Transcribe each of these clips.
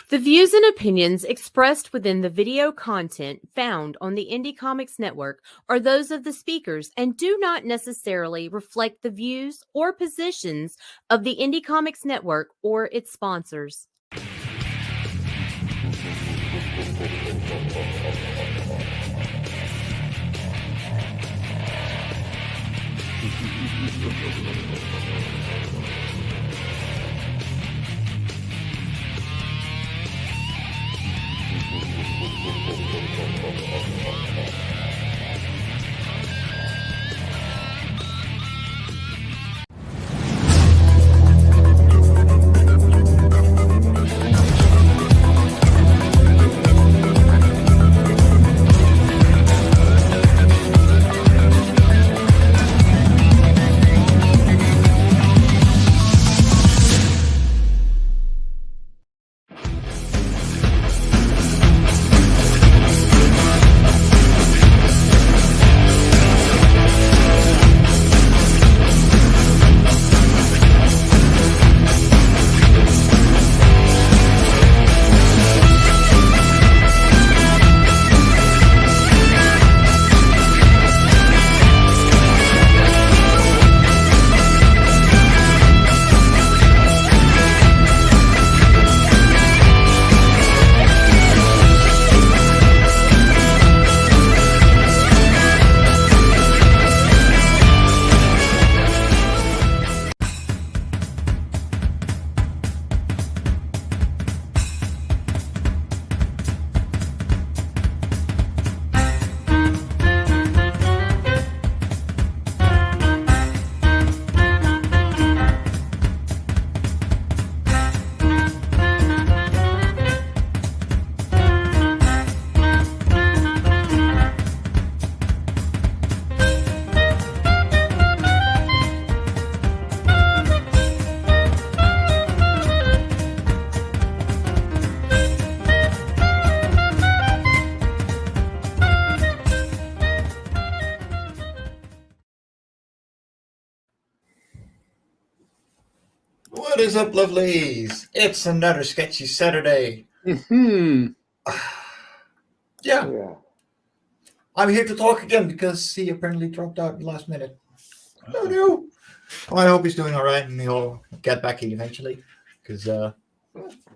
The views and opinions expressed within the video content found on the Indie Comics Network are those of the speakers and do not necessarily reflect the views or positions of the Indie Comics Network or its sponsors. What is up, lovelies? It's another Sketchy Saturday. Yeah. I'm here to talk again because he apparently dropped out in the last minute. Oh no. Well, I hope he's doing all right and he'll get back in eventually. Because I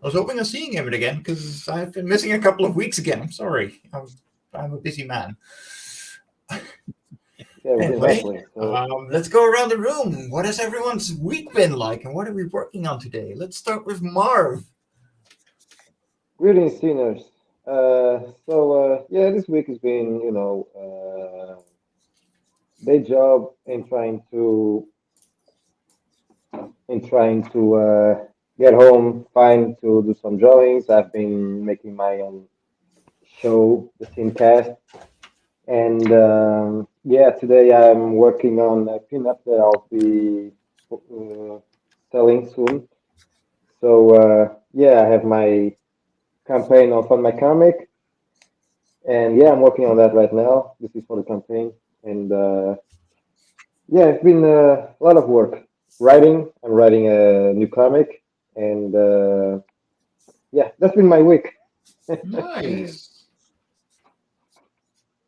was hoping of seeing him again because I've been missing a couple of weeks again. I'm sorry. I'm a busy man. Anyway, let's go around the room. What has everyone's week been like, and what are we working on today? Let's start with MarV. Greetings, sinners. This week has been, day job in trying to get home, fine to do some drawings. I've been making my own show, the Scene-Cast. And today I'm working on a pinup that I'll be selling soon. So I have my campaign on Fund My Comic, and I'm working on that right now. This is for the campaign, and it's been a lot of work. I'm writing a new comic, and that's been my week. Nice.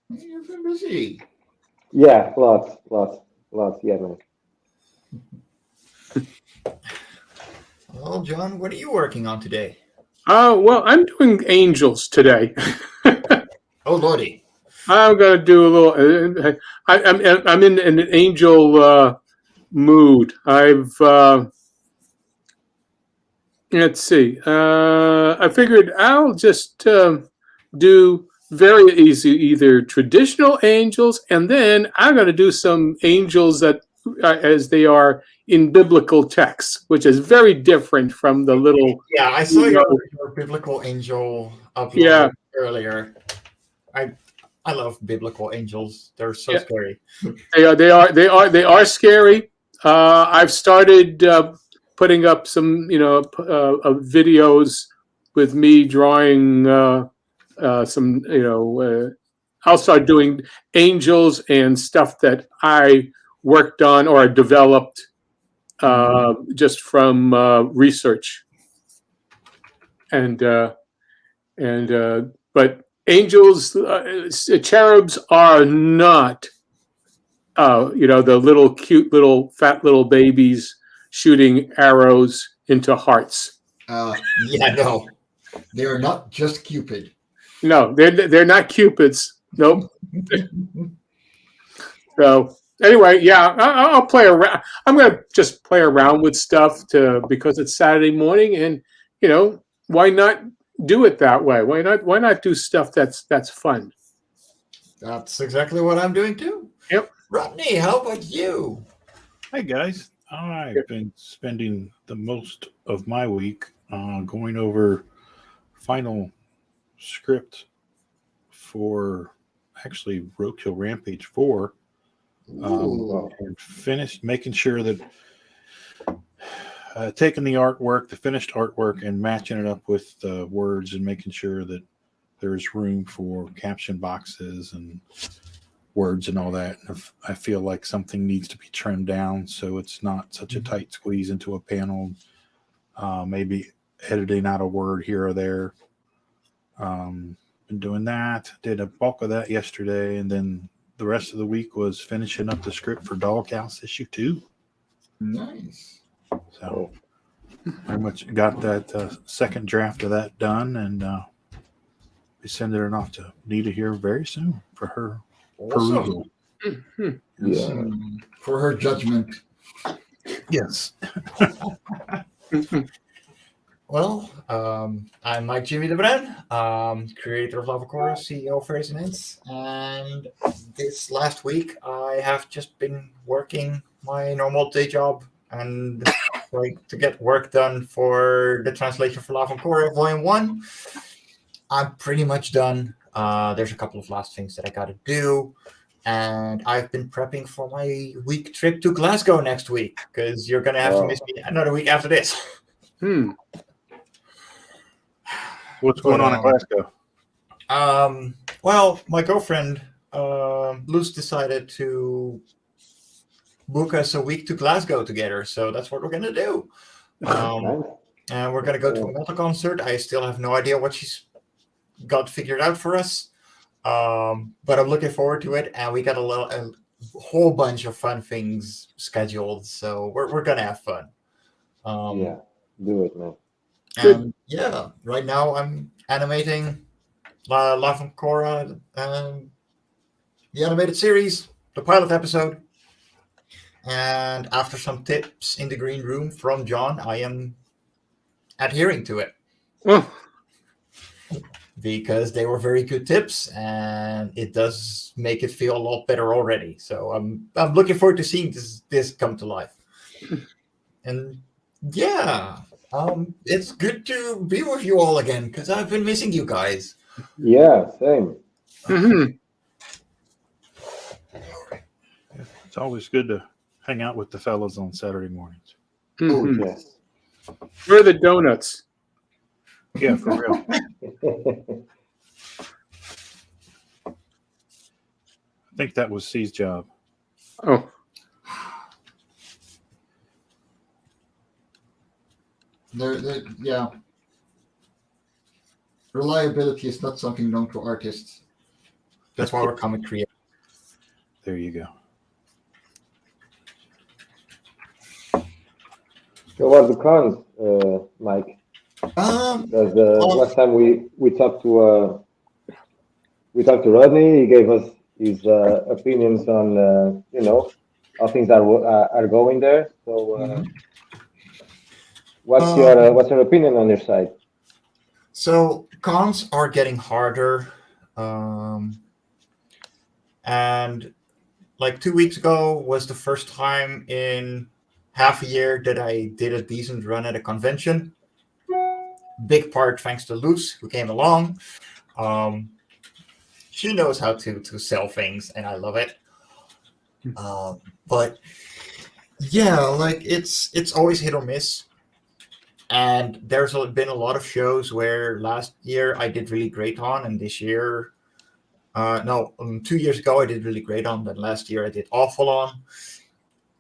You've been busy. Yeah, lots, yeah, man. Well, John, what are you working on today? I'm doing angels today. Oh, Lordy. I'm gonna do a little. I'm in an angel mood. Let's see. I figured I'll just do very easy, either traditional angels, and then I'm going to do some angels that, as they are in biblical texts, which is very different from the little. Yeah, I saw your biblical angel upload earlier. I love biblical angels. They're so scary. They are scary. I've started putting up some, videos with me drawing. I'll start doing angels and stuff that I worked on or developed just from research. But angels, cherubs are not, the little cute little fat little babies shooting arrows into hearts. No, they are not just Cupid. No, they're not cupids. Nope. So anyway, yeah, I'll play around. I'm going to just play around with stuff because it's Saturday morning, and why not do it that way? Why not do stuff that's fun? That's exactly what I'm doing too. Yep. Rodney, how about you? Hey guys, I've been spending the most of my week going over final script for actually Roadkill Rampage 4 and making sure that taking the artwork, the finished artwork, and matching it up with the words and making sure that there's room for caption boxes and words and all that. If I feel like something needs to be trimmed down so it's not such a tight squeeze into a panel, maybe editing out a word here or there. Been doing that. Did a bulk of that yesterday, and then the rest of the week was finishing up the script for Doghouse issue 2. Nice. So I much got that second draft of that done, and be sending it off to Nita here very soon for her perusal. Yeah. For her judgment. Yes. Well, I'm Mike Jimmy Lebran, creator of Lava Chorus, CEO of Resonance, and this last week I have just been working my normal day job and trying to get work done for the translation for Lava Chorus Volume 1. I'm pretty much done. There's a couple of last things that I got to do, and I've been prepping for my week trip to Glasgow next week, because you're going to have to miss me another week after this. What's going on in Glasgow? Well, my girlfriend, Luz, decided to book us a week to Glasgow together. So that's what we're going to do. And we're going to go to a metal concert. I still have no idea what she's got figured out for us. But I'm looking forward to it. And we got a whole bunch of fun things scheduled. So we're going to have fun. Yeah, do it, man. And yeah, right now I'm animating Lava Chorus, the animated series, the pilot episode. And after some tips in the green room from John, I am adhering to it. Because they were very good tips, and it does make it feel a lot better already. So I'm looking forward to seeing this come to life. And yeah. It's good to be with you all again, because I've been missing you guys. Yeah, same. It's always good to hang out with the fellas on Saturday mornings. Yes. Where are the donuts? Yeah, for real. I think that was C's job. Oh. Yeah. Reliability is not something known to artists. That's why we're comic creators. There you go. So what are the cons, Mike? Because last time we talked to Rodney, he gave us his opinions on how things are going there. So what's your opinion on your side? So cons are getting harder, and like 2 weeks ago was the first time in half a year that I did a decent run at a convention. Big part thanks to Luz, who came along. She knows how to sell things, and I love it. But yeah, like it's always hit or miss. And there's been a lot of shows where last year I did really great on, and this year, 2 years ago I did really great on, but last year I did awful on,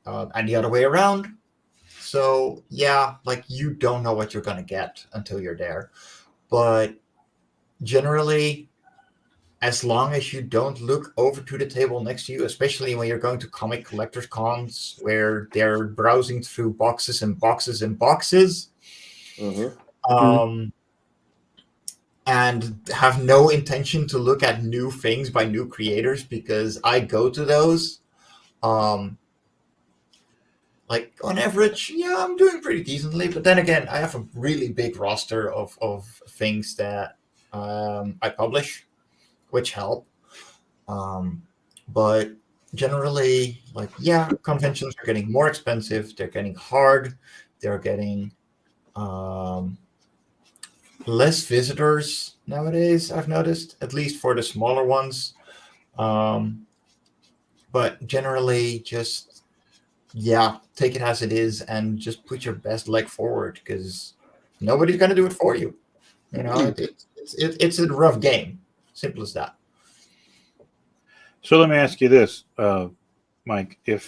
and the other way around. So yeah, like you don't know what you're gonna get until you're there. But generally, as long as you don't look over to the table next to you, especially when you're going to comic collectors cons where they're browsing through boxes and boxes and boxes, and have no intention to look at new things by new creators, because I go to those. Like on average, yeah, I'm doing pretty decently. But then again, I have a really big roster of things that I publish, which help. But generally, like, yeah, conventions are getting more expensive. They're getting hard. They're getting less visitors nowadays, I've noticed, at least for the smaller ones. But generally, just, yeah, take it as it is and just put your best leg forward, because nobody's going to do it for you. You know, it's a rough game. Simple as that. So let me ask you this, Mike. Do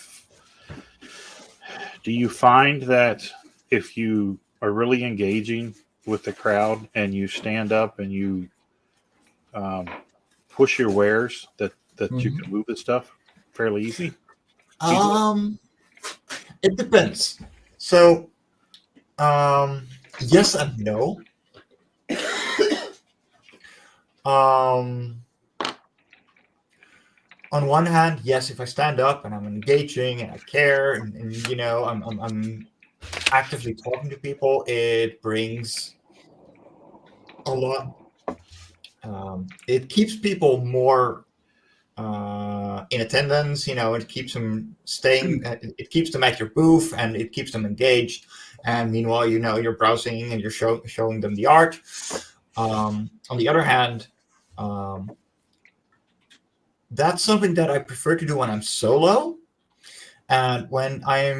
you find that if you are really engaging with the crowd and you stand up and you push your wares, that you can move the stuff fairly easy? It depends. So, yes and no. On one hand, yes, if I stand up and I'm engaging and I care and you know, I'm actively talking to people, it brings a lot. It keeps people more in attendance. You know, it keeps them staying. It keeps them at your booth, and it keeps them engaged. And meanwhile, you know, you're browsing and you're showing them the art. On the other hand, that's something that I prefer to do when I'm solo. And when I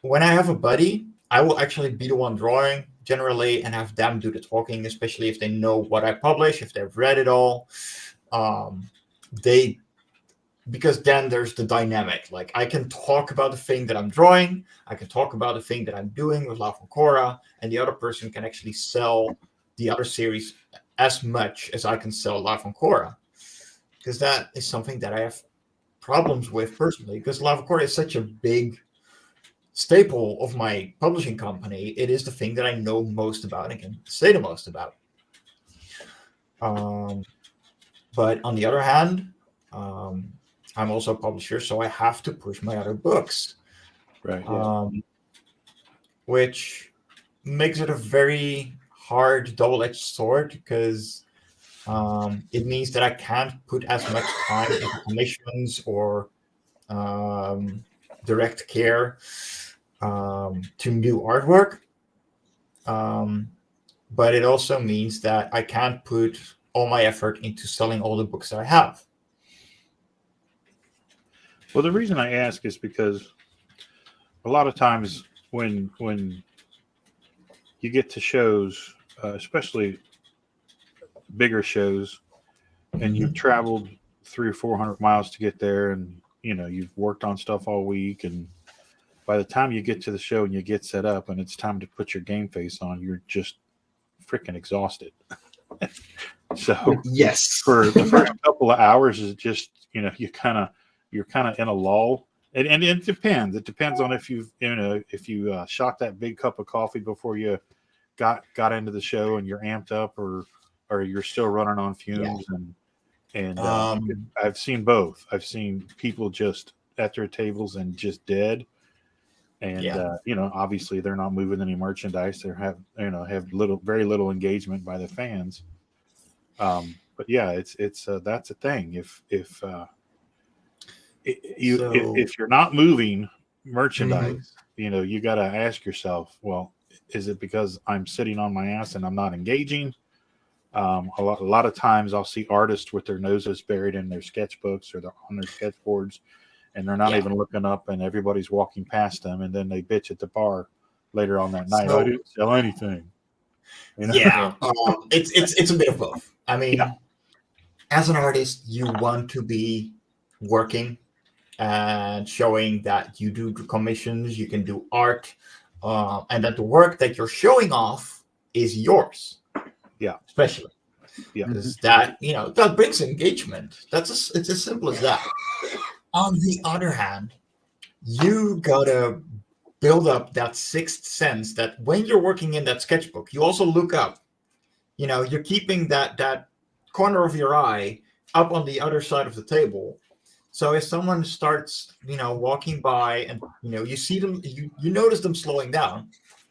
have a buddy, I will actually be the one drawing generally and have them do the talking, especially if they know what I publish, if they've read it all. Because then there's the dynamic. Like, I can talk about the thing that I'm drawing, I can talk about the thing that I'm doing with La Foncora, and the other person can actually sell the other series as much as I can sell La Foncora. Because that is something that I have problems with personally, because La Foncora is such a big staple of my publishing company. It is the thing that I know most about and can say the most about. But on the other hand, I'm also a publisher, so I have to push my other books. Right. Which makes it a very hard double-edged sword, because it means that I can't put as much time into commissions or direct care to new artwork. But it also means that I can't put all my effort into selling all the books that I have. Well, the reason I ask is because a lot of times when you get to shows, especially bigger shows, and you've traveled 300 or 400 miles to get there, and you know you've worked on stuff all week, and by the time you get to the show and you get set up and it's time to put your game face on, you're just freaking exhausted. So yes, for the first couple of hours is just, you know, you're kind of in a lull, and it depends. It depends on if you shot that big cup of coffee before you got into the show and you're amped up, or you're still running on fumes. And I've seen both. I've seen people just at their tables and just dead. And you know, obviously they're not moving any merchandise. They have very little engagement by the fans. But yeah, it's that's a thing. If you're not moving merchandise, you know, you got to ask yourself, well, is it because I'm sitting on my ass and I'm not engaging? A lot of times I'll see artists with their noses buried in their sketchbooks or they're on their sketchboards, and they're not even looking up, and everybody's walking past them, and then they bitch at the bar later on that night. I didn't sell anything. You know? Yeah, it's a bit of both. I mean, as an artist, you want to be working and showing that you do commissions, you can do art, and that the work that you're showing off is yours. Yeah. Especially. Yeah. Because that, that brings engagement. It's as simple as that. On the other hand, you gotta build up that sixth sense that when you're working in that sketchbook, you also look up. You're keeping that corner of your eye up on the other side of the table. So if someone starts, walking by and, you see them, you notice them slowing down,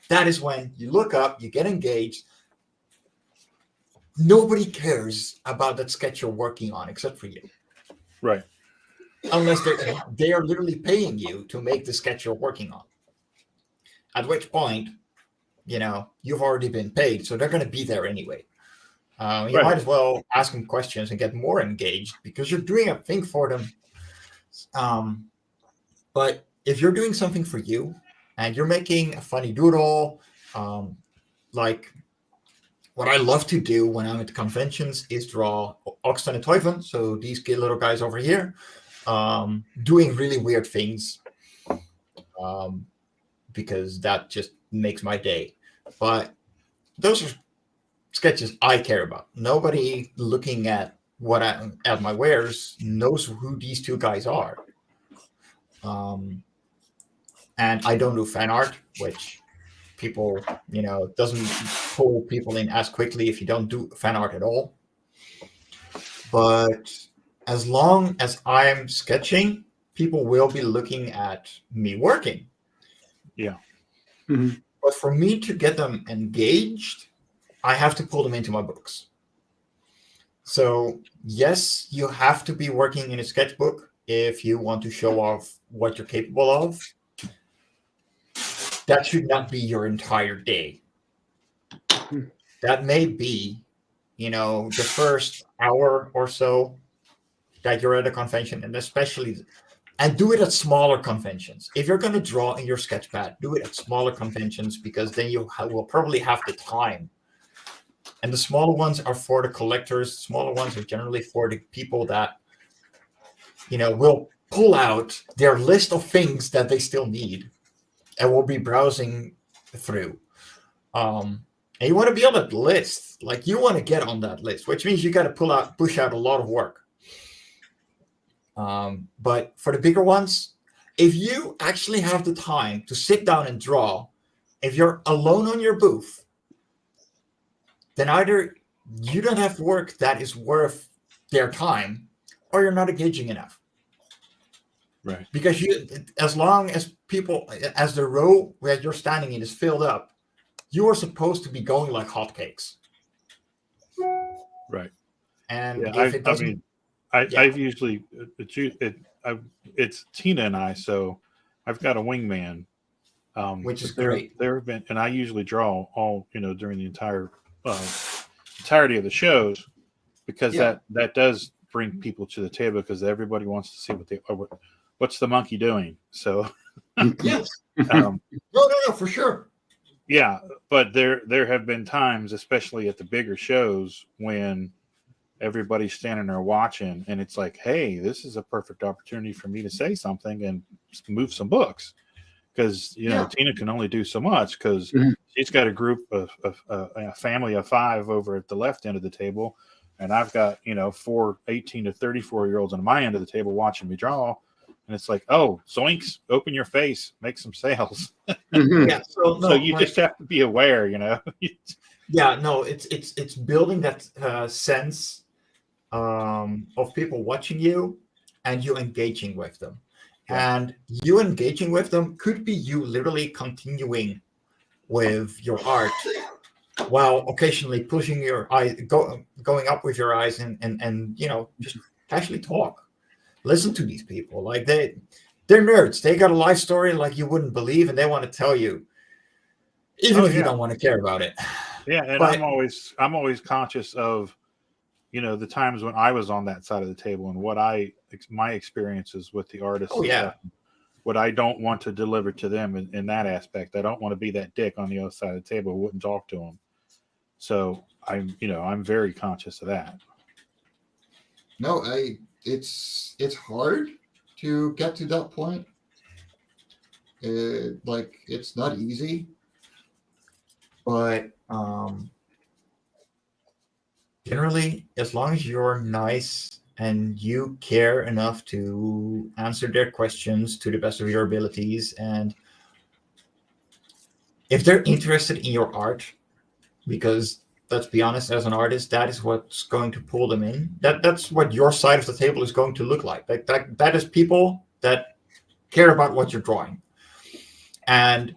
that is when you look up, you get engaged. Nobody cares about that sketch you're working on except for you. Right. Unless they are literally paying you to make the sketch you're working on. At which point, you've already been paid, so they're going to be there anyway. You might as well ask them questions and get more engaged because you're doing a thing for them. But if you're doing something for you and you're making a funny doodle, like what I love to do when I'm at the conventions is draw Oxton and Toiven, so these little guys over here, doing really weird things, because that just makes my day. But those are sketches I care about. Nobody looking at at my wares knows who these two guys are. And I don't do fan art, which people, doesn't pull people in as quickly if you don't do fan art at all. But as long as I'm sketching, people will be looking at me working. Yeah. Mm-hmm. But for me to get them engaged, I have to pull them into my books. So yes, you have to be working in a sketchbook if you want to show off what you're capable of. That should not be your entire day. That may be, the first hour or so that you're at a convention, and do it at smaller conventions. If you're going to draw in your sketchpad, do it at smaller conventions because then you will probably have the time. And the smaller ones are for the collectors. Smaller ones are generally for the people that, will pull out their list of things that they still need and will be browsing through. And you want to be on that list. Like, you want to get on that list, which means you got to push out a lot of work. But for the bigger ones, if you actually have the time to sit down and draw, if you're alone on your booth, then either you don't have work that is worth their time, or you're not engaging enough. Right. Because as long as the row where you're standing in is filled up, you are supposed to be going like hotcakes. Right. And yeah, if it doesn't, I've usually it's Tina and I, so I've got a wingman, which is great. There have been, and I usually draw all during the entirety of the shows, because that does bring people to the table, because everybody wants to see what's the monkey doing. So yes, no, for sure. Yeah, but there have been times, especially at the bigger shows, when everybody's standing there watching, and it's like, hey, this is a perfect opportunity for me to say something and move some books, because Tina can only do so much, because she's got a group of a family of 5 over at the left end of the table, and I've got 4 18 to 34-year-olds on my end of the table watching me draw. And it's like, oh, zoinks, open your face, make some sales. Yeah. So you just have to be aware, Yeah, no, it's building that sense of people watching you and you engaging with them. Yeah. And you engaging with them could be you literally continuing with your art while occasionally pushing your eye, going up with your eyes and just actually talk. Listen to these people. Like, they're nerds. They got a life story like you wouldn't believe, and they want to tell you, even if you don't want to care about it. Yeah, and I'm always conscious of, the times when I was on that side of the table and my experiences with the artists. Oh yeah. What I don't want to deliver to them in that aspect. I don't want to be that dick on the other side of the table who wouldn't talk to them. So I'm very conscious of that. No, it's hard to get to that point. Like it's not easy, but generally, as long as you're nice and you care enough to answer their questions to the best of your abilities, and if they're interested in your art, because let's be honest, as an artist, that is what's going to pull them in. That's what your side of the table is going to look like. That is people that care about what you're drawing. And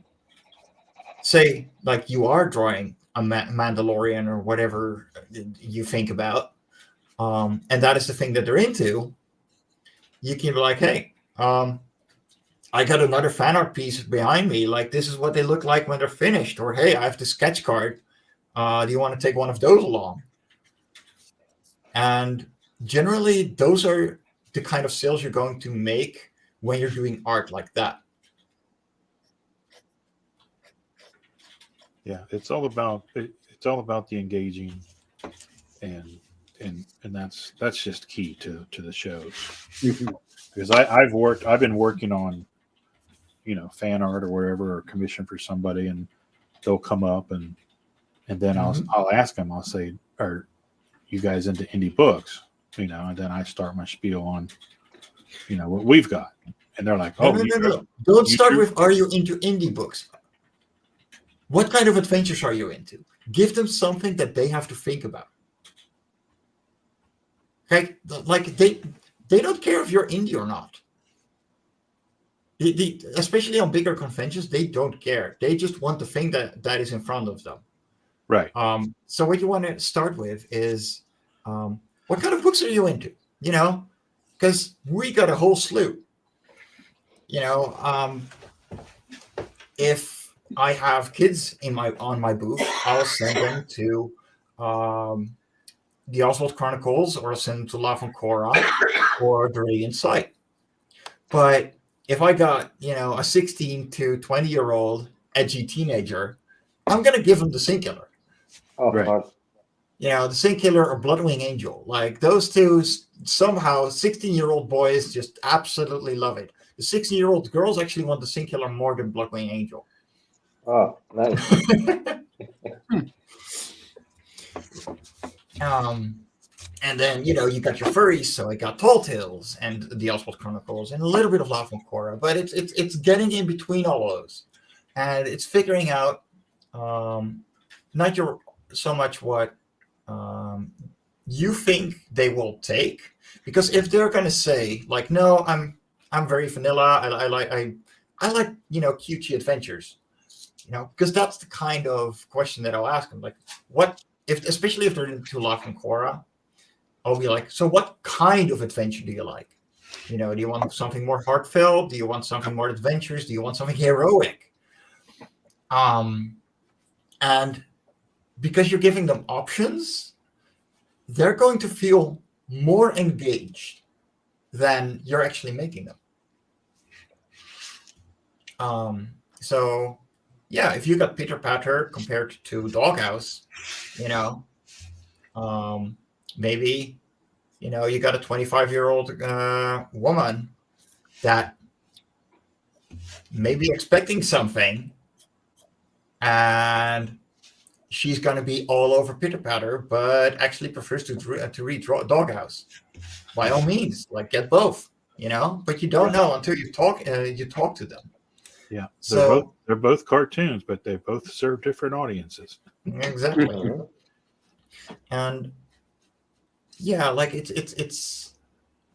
say, like, you are drawing a Mandalorian or whatever you think about, and that is the thing that they're into, you can be like, hey, I got another fan art piece behind me. Like, this is what they look like when they're finished. Or, hey, I have the sketch card. Do you want to take one of those along? And generally, those are the kind of sales you're going to make when you're doing art like that. Yeah, it's all about the engaging, and that's just key to the shows. Because I've been working on, fan art or whatever, or commission for somebody, and they'll come up and then I'll ask them, I'll say, are you guys into indie books? And then I start my spiel on, what we've got. And they're like, oh, no. Don't start with, are you into indie books? What kind of adventures are you into? Give them something that they have to think about. Okay? Like, they don't care if you're indie or not. Especially on bigger conventions, they don't care. They just want the thing that is in front of them. Right. So what you want to start with is, what kind of books are you into? Because we got a whole slew. If I have kids on my booth, I'll send them to the Oswald Chronicles, or I'll send them to La Foncora or the Radiant Sight. But if I got, a 16 to 20-year-old edgy teenager, I'm going to give them the Singular. Oh, right. fuck. The Singular or Bloodwing Angel. Like, those two, somehow 16-year-old boys just absolutely love it. The 16-year-old girls actually want the Singular more than Bloodwing Angel. Oh, nice. And then, you got your furries, so I got Tall Tales and the Oswald Chronicles and a little bit of La Foncora, but it's getting in between all of those. And it's figuring out not so much what you think they will take, because if they're going to say, like, no, I'm very vanilla, I like cutesy adventures, because that's the kind of question that I'll ask them, like, what if, especially if they're into La Foncora, I'll be like, so what kind of adventure do you like? Do you want something more heartfelt? Do you want something more adventurous? Do you want something heroic? And because you're giving them options, they're going to feel more engaged than you're actually making them. So yeah, if you got Peter Patter compared to Doghouse, maybe, you got a 25-year-old woman that may be expecting something, and she's going to be all over Peter Patter, but actually prefers to read Doghouse. By all means, like, get both, but you don't know until you talk to them. Yeah, So they're both cartoons, but they both serve different audiences. Exactly. And yeah, like, it's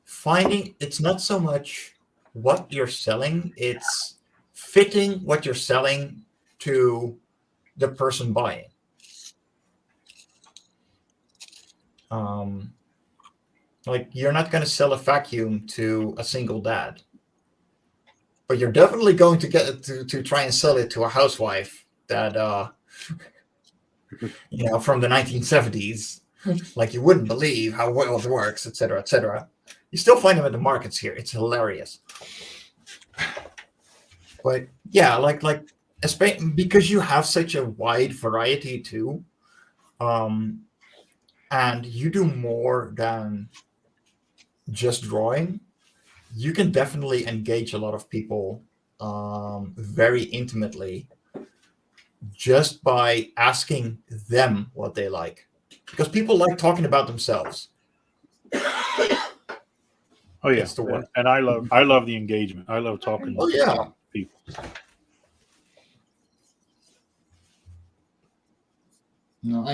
finding, it's not so much what you're selling, it's fitting what you're selling to the person buying. Like, you're not going to sell a vacuum to a single dad, but you're definitely going to get to try and sell it to a housewife that from the 1970s, like, you wouldn't believe how well it works, etc., etc. You still find them at the markets here. It's hilarious. But yeah, like because you have such a wide variety too, and you do more than just drawing, you can definitely engage a lot of people very intimately just by asking them what they like, because people like talking about themselves. Oh yeah, It's the word. and I love the engagement. I love talking Oh to yeah. people. No,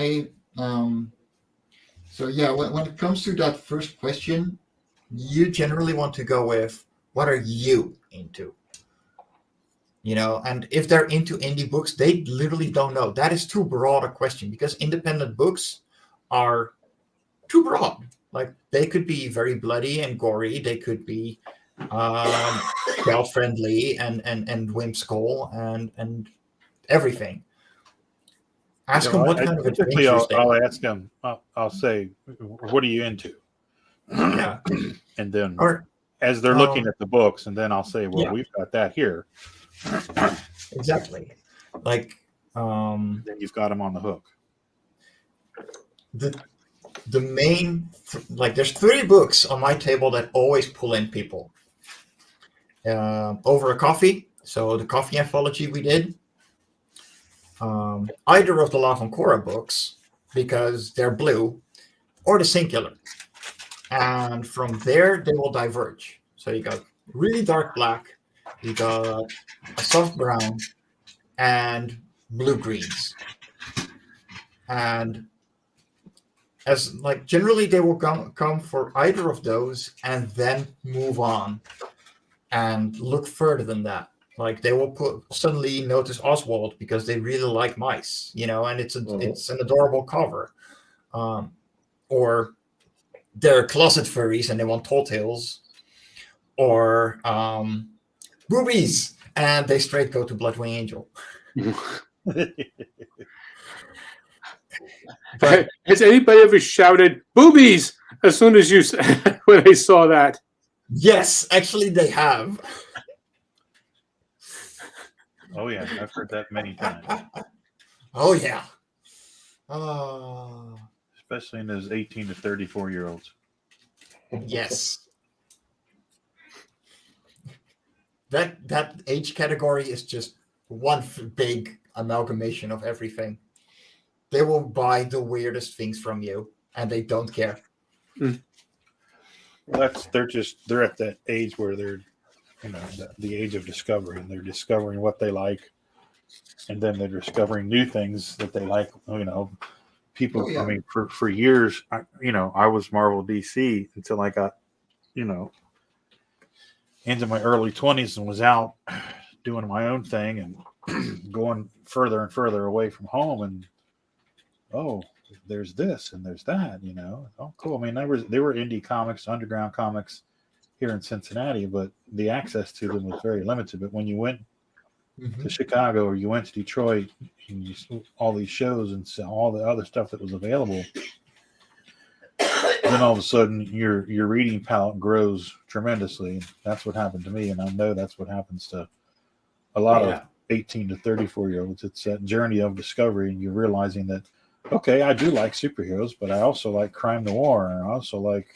so yeah, when it comes to that first question, you generally want to go with, what are you into? And if they're into indie books, they literally don't know. That is too broad a question, because independent books are too broad. Like, they could be very bloody and gory. They could be child friendly and whimsical and everything. Ask them what kind of Typically, adventures they I'll like. ask them. I'll say, "What are you into?" Yeah. And then, Or as they're looking at the books, and then I'll say, "Well, yeah, we've got that here." exactly. Like, Then you've got them on the hook. the main, like, there's 3 books on my table that always pull in people over a coffee. So the coffee anthology we did, either of the Love and Korra books, because they're blue, or the Singular, and from there they will diverge. So you got really dark black, you got a soft brown, and blue greens. And as, like, generally they will come for either of those and then move on and look further than that. Like, they will suddenly notice Oswald because they really like mice, and it's an adorable cover. Or they're closet furries and they want tall tales, or boobies, and they straight go to Bloodwing Angel. But has anybody ever shouted "boobies" as soon as you when they saw that? yes, actually they have. Oh yeah, I've heard that many times. Oh yeah. Especially in those 18 to 34-year-olds. Yes. That age category is just one big amalgamation of everything. They will buy the weirdest things from you, and they don't care. They're at that age where they're, the age of discovery, and they're discovering what they like, and then they're discovering new things that they like. People. Oh, yeah. I mean, for years, I was Marvel DC until I got, into my early 20s and was out doing my own thing and going further and further away from home. And there's this and there's that. Oh, cool. I mean, there were indie comics, underground comics here in Cincinnati, but the access to them was very limited. But when you went to Chicago or you went to Detroit and you saw all these shows and saw all the other stuff that was available, then all of a sudden your reading palette grows tremendously. That's what happened to me, and I know that's what happens to a lot of 18 to 34-year-olds. It's that journey of discovery, and you're realizing that, okay, I do like superheroes, but I also like crime noir, and I also like,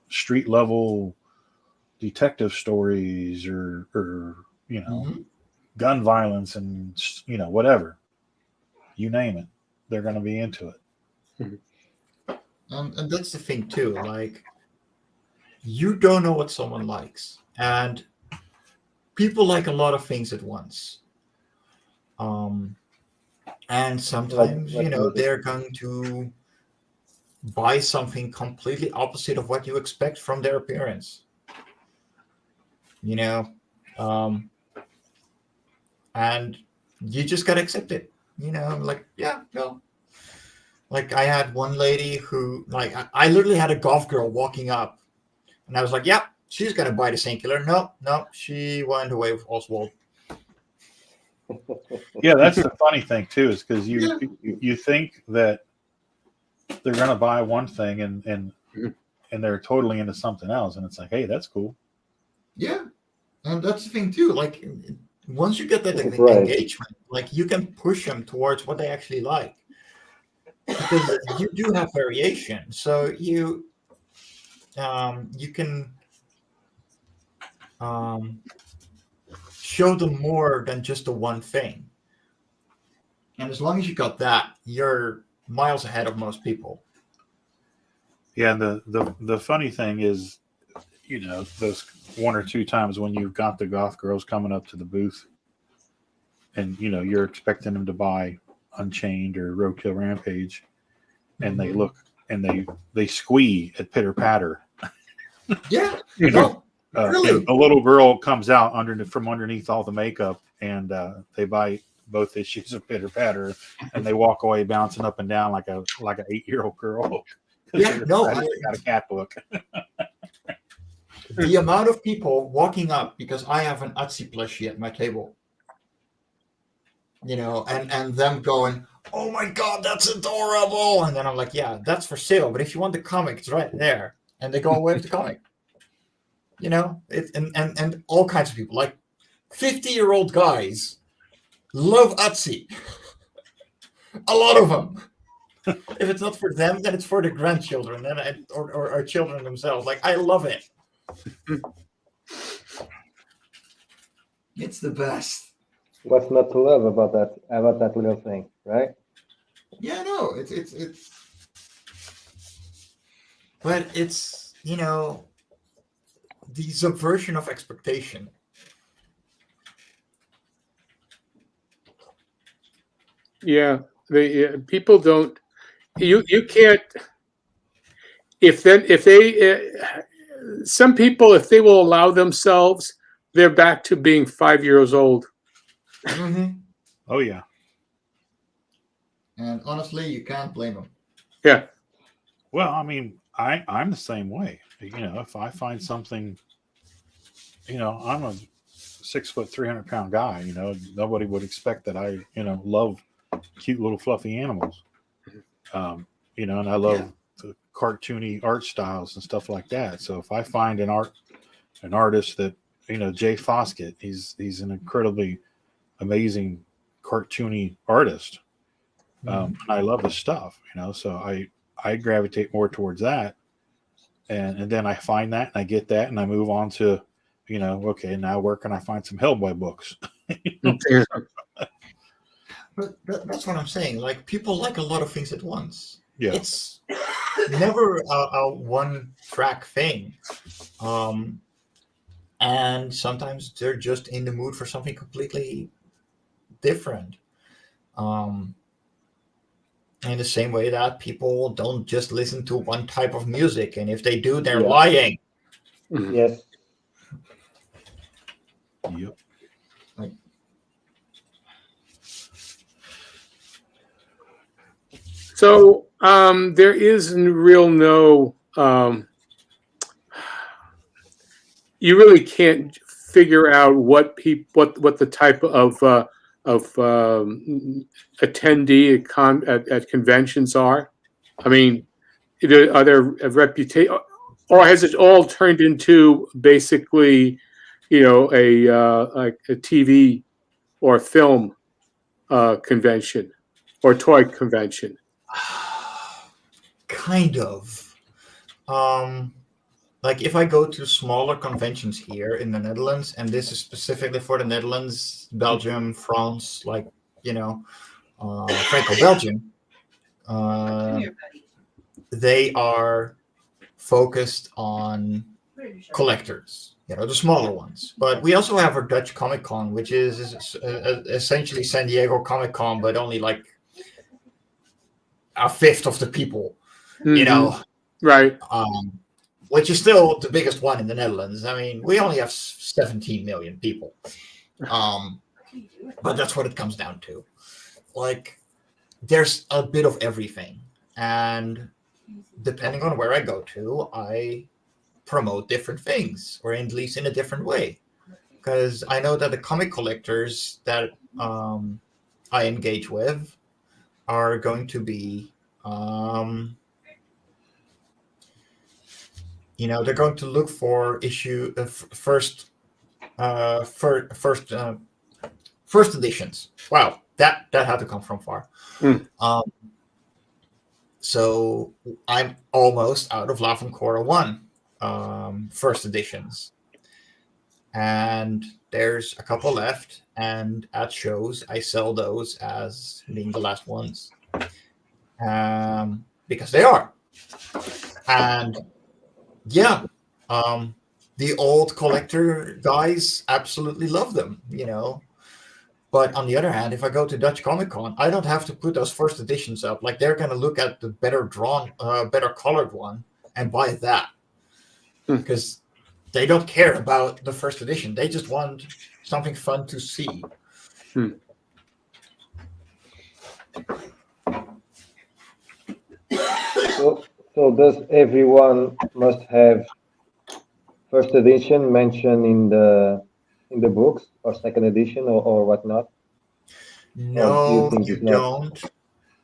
street level detective stories or gun violence and whatever, you name it, they're going to be into it. And that's the thing too. Like, you don't know what someone likes, and people like a lot of things at once. And sometimes they're going to buy something completely opposite of what you expect from their appearance. And you just gotta accept it. Like, yeah, no. Like, I had one lady who, like, I literally had a golf girl walking up, and I was like, yeah, she's gonna buy the Singular. No, she went away with Oswald. Yeah, that's the funny thing too, is because you think that they're gonna buy one thing and they're totally into something else, and it's like, hey, that's cool. Yeah, and that's the thing too. Like, once you get that engagement, like, you can push them towards what they actually like, because you do have variation. So you can show them more than just the one thing. And as long as you got that, you're miles ahead of most people. Yeah, and the funny thing is, those one or two times when you've got the goth girls coming up to the booth, and you're expecting them to buy Unchained or Roadkill Rampage, and they look and they squee at Pitter Patter. Yeah, really. A little girl comes out from underneath all the makeup, and they buy both issues of Pitter Patter, and they walk away bouncing up and down like an 8-year-old girl. Yeah, no, I got a cat book. The amount of people walking up because I have an Etsy plushie at my table, and them going, "Oh my God, that's adorable!" And then I'm like, "Yeah, that's for sale. But if you want the comic, it's right there." And they go away with the comic. It's and all kinds of people, like 50-year-old guys, love Etsy. A lot of them. If it's not for them, then it's for the grandchildren or our children themselves. Like, I love it. It's the best. What's not to love about that little thing, right? Yeah, no, it's but it's the subversion of expectation. Yeah, people don't. You can't. Some people, if they will allow themselves, they're back to being 5 years old. Mm-hmm. Oh yeah. And honestly, you can't blame them. Yeah. Well, I mean, I'm the same way. If I find something, I'm a 6 foot 300-pound guy. Nobody would expect that I love cute little fluffy animals. And I love the cartoony art styles and stuff like that. So if I find an artist that Jay Foskett, he's an incredibly amazing cartoony artist. And I love his stuff, so I gravitate more towards that. And then I find that and I get that and I move on to, okay, now where can I find some Hellboy books? But that's what I'm saying. Like, people like a lot of things at once. Yeah. It's never a one-track thing. And sometimes they're just in the mood for something completely different. In the same way that people don't just listen to one type of music. And if they do, they're lying. Yes. Yep. So there is no. You really can't figure out what the type of attendee at conventions are. I mean, are there a reputation, or has it all turned into basically, a TV or film convention or toy convention? Kind of. Like, if I go to smaller conventions here in the Netherlands, and this is specifically for the Netherlands, Belgium, France, like, Franco-Belgium, they are focused on collectors, the smaller ones. But we also have our Dutch Comic Con, which is essentially San Diego Comic Con, but only like a fifth of the people, Right. Which is still the biggest one in the Netherlands. I mean, we only have 17 million people. But that's what it comes down to. Like, there's a bit of everything. And depending on where I go to, I promote different things, or at least in a different way. Because I know that the comic collectors that I engage with are going to be... they're going to look for first editions. Wow, that had to come from far. So I'm almost out of Lavencora 1 first editions, and there's a couple left. And at shows, I sell those as being the last ones, because they are. And yeah, the old collector guys absolutely love them, But on the other hand, if I go to Dutch Comic Con, I don't have to put those first editions up. Like, they're going to look at the better drawn, better colored one and buy that, because they don't care about the first edition. They just want something fun to see. So does everyone must have first edition mentioned in the books, or second edition, or whatnot? No, think you it's not? don't.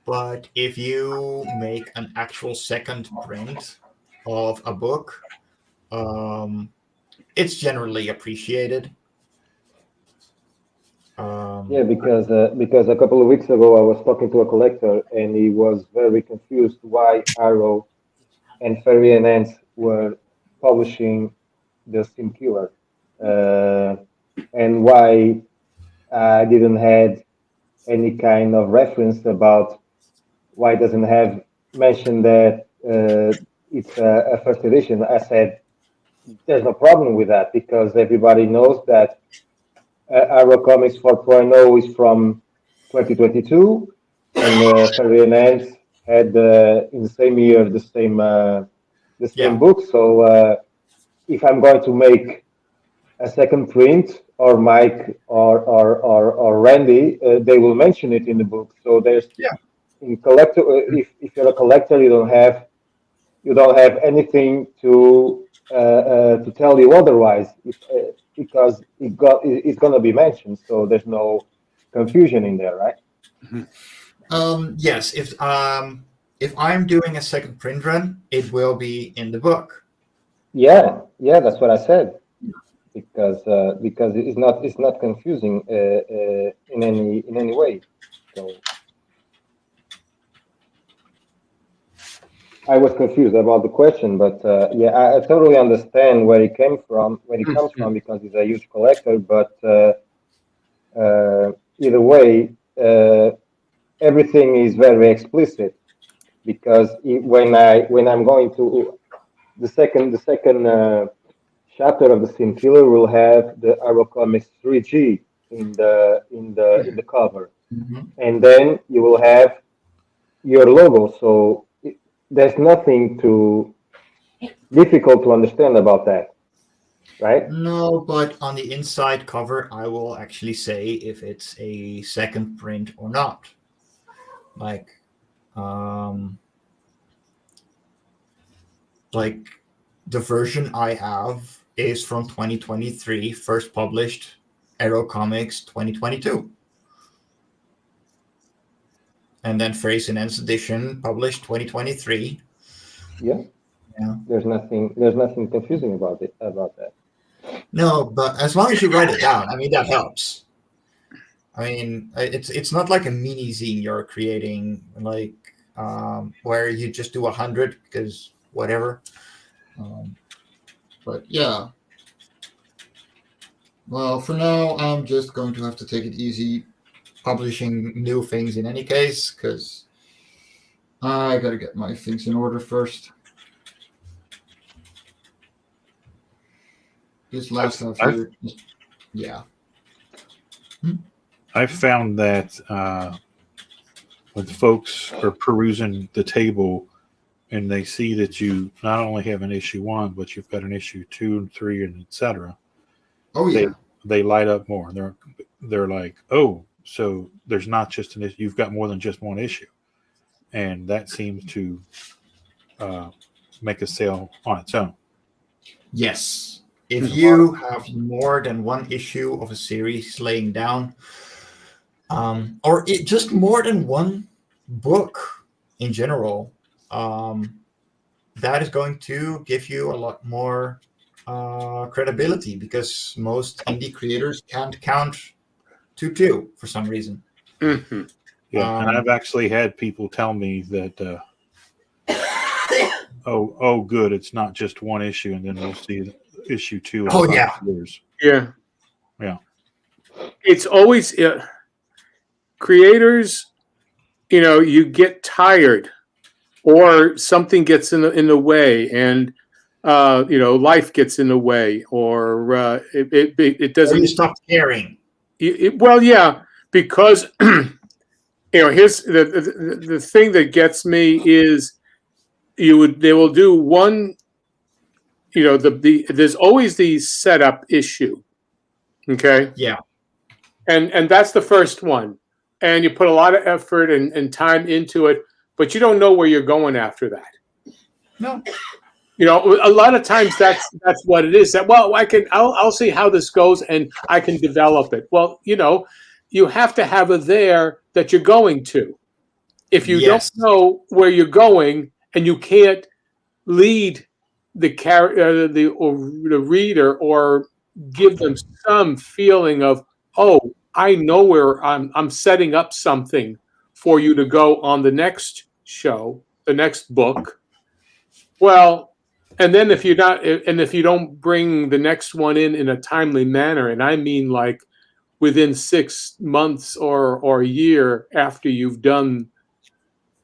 But if you make an actual second print of a book, it's generally appreciated. Yeah, because a couple of weeks ago I was talking to a collector and he was very confused why Arrow and Fairy and Ants were publishing the Sim Killer, and why I didn't had any kind of reference about why it doesn't have mentioned that it's a first edition. I said there's no problem with that, because everybody knows that Arrow Comics 4.0 is from 2022, and Fairy and Ants had in the same year the same book. So if I'm going to make a second print, or Mike or Randy, they will mention it in the book. So there's in collector. If you're a collector, you don't have anything to tell you otherwise, because it's going to be mentioned. So there's no confusion in there, right? Yes. If I'm doing a second print run, it will be in the book. Yeah, that's what I said. Because it's not confusing in any way. So I was confused about the question, but I totally understand where it comes from, because he's a huge collector. But either way, everything is very explicit, because when I'm going to the second chapter of the Sim Killer will have the Arrow Comics 3G in the cover, and then you will have your logo. So there's nothing too difficult to understand about that, right? No, but on the inside cover, I will actually say if it's a second print or not. Like the version I have is from 2023, first published Arrow Comics 2022. And then Phrase and Ends edition published 2023. Yeah. There's nothing confusing about that. No, but as long as you write it down, I mean, that helps. I mean, it's not like a mini zine you're creating, like where you just do 100 because whatever. But yeah. Well, for now, I'm just going to have to take it easy publishing new things in any case, because I gotta get my things in order first. This last stuff here, yeah. I've found that when folks are perusing the table and they see that you not only have an issue 1, but you've got an issue 2 and 3 and etc. Oh yeah. They light up more. They're like, oh, so there's not just an issue. You've got more than just one issue, and that seems to make a sale on its own. Yes. If you have more than one issue of a series laying down, or just more than one book in general, that is going to give you a lot more credibility, because most indie creators can't count to 2 for some reason. Mm-hmm. Yeah, and I've actually had people tell me that, oh, good, it's not just one issue, and then we'll see issue 2 in 5 years. Yeah. Yeah. It's always creators, you get tired or something gets in the way, and life gets in the way, or it doesn't. Or you stop caring. Well, yeah, because here's the thing that gets me is they will do one. There's always the setup issue. Okay. Yeah. And that's the first one. And you put a lot of effort and time into it, but you don't know where you're going after that. No. A lot of times that's what it is. That I'll see how this goes and I can develop it. Well, you have to have a there that you're going to. If you don't know where you're going and you can't lead the reader or give them some feeling of, oh, I know where I'm setting up something for you to go on the next show, the next book. Well, and then if you don't bring the next one in a timely manner, and I mean like within 6 months or a year after you've done,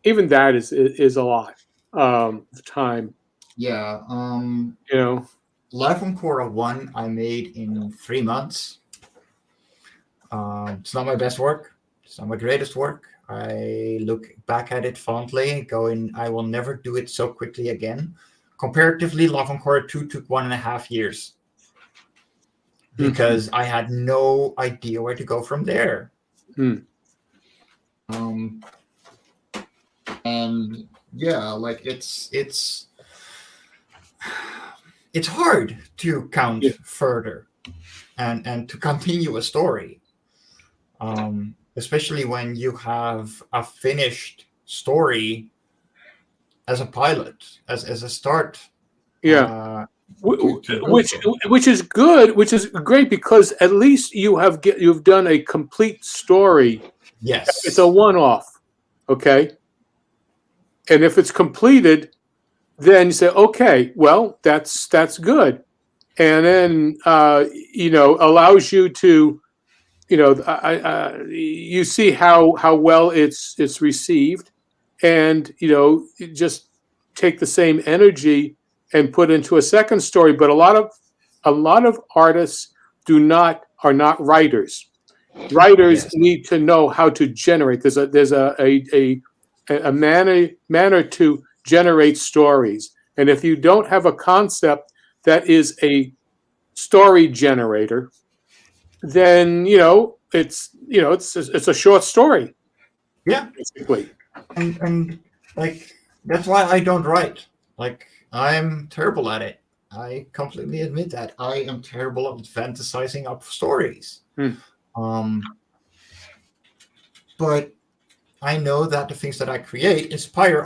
even that is a lot of time. Yeah. Life on Korra 1 I made in 3 months. It's not my best work. It's not my greatest work. I look back at it fondly, going, I will never do it so quickly again. Comparatively, Love on Korra 2 took 1.5 years because I had no idea where to go from there. And yeah, like it's hard to count further and to continue a story, especially when you have a finished story as a pilot, as a start. Which is good, which is great, because at least you've done a complete story. Yes, it's a one-off, okay. And if it's completed, then you say, okay, well, that's good, and then allows you to, you see how well it's received, and just take the same energy and put into a second story. But a lot of artists are not writers. Writers need to know how to generate. There's a manner to generate stories, and if you don't have a concept that is a story generator, then it's a short story. Yeah, basically. And like that's why I don't write. Like I'm terrible at it. I completely admit that. I am terrible at fantasizing up stories. But I know that the things that I create inspire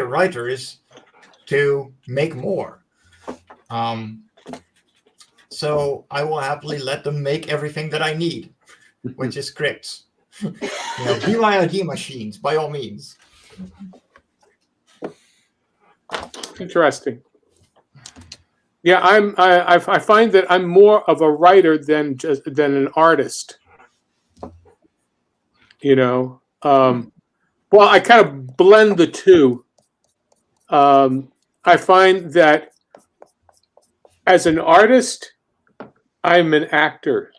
writers to make more. So I will happily let them make everything that I need, which is scripts. Be my idea machines, by all means. Interesting. Yeah, I find that I'm more of a writer than an artist. Well, I kind of blend the two. I find that as an artist, I'm an actor,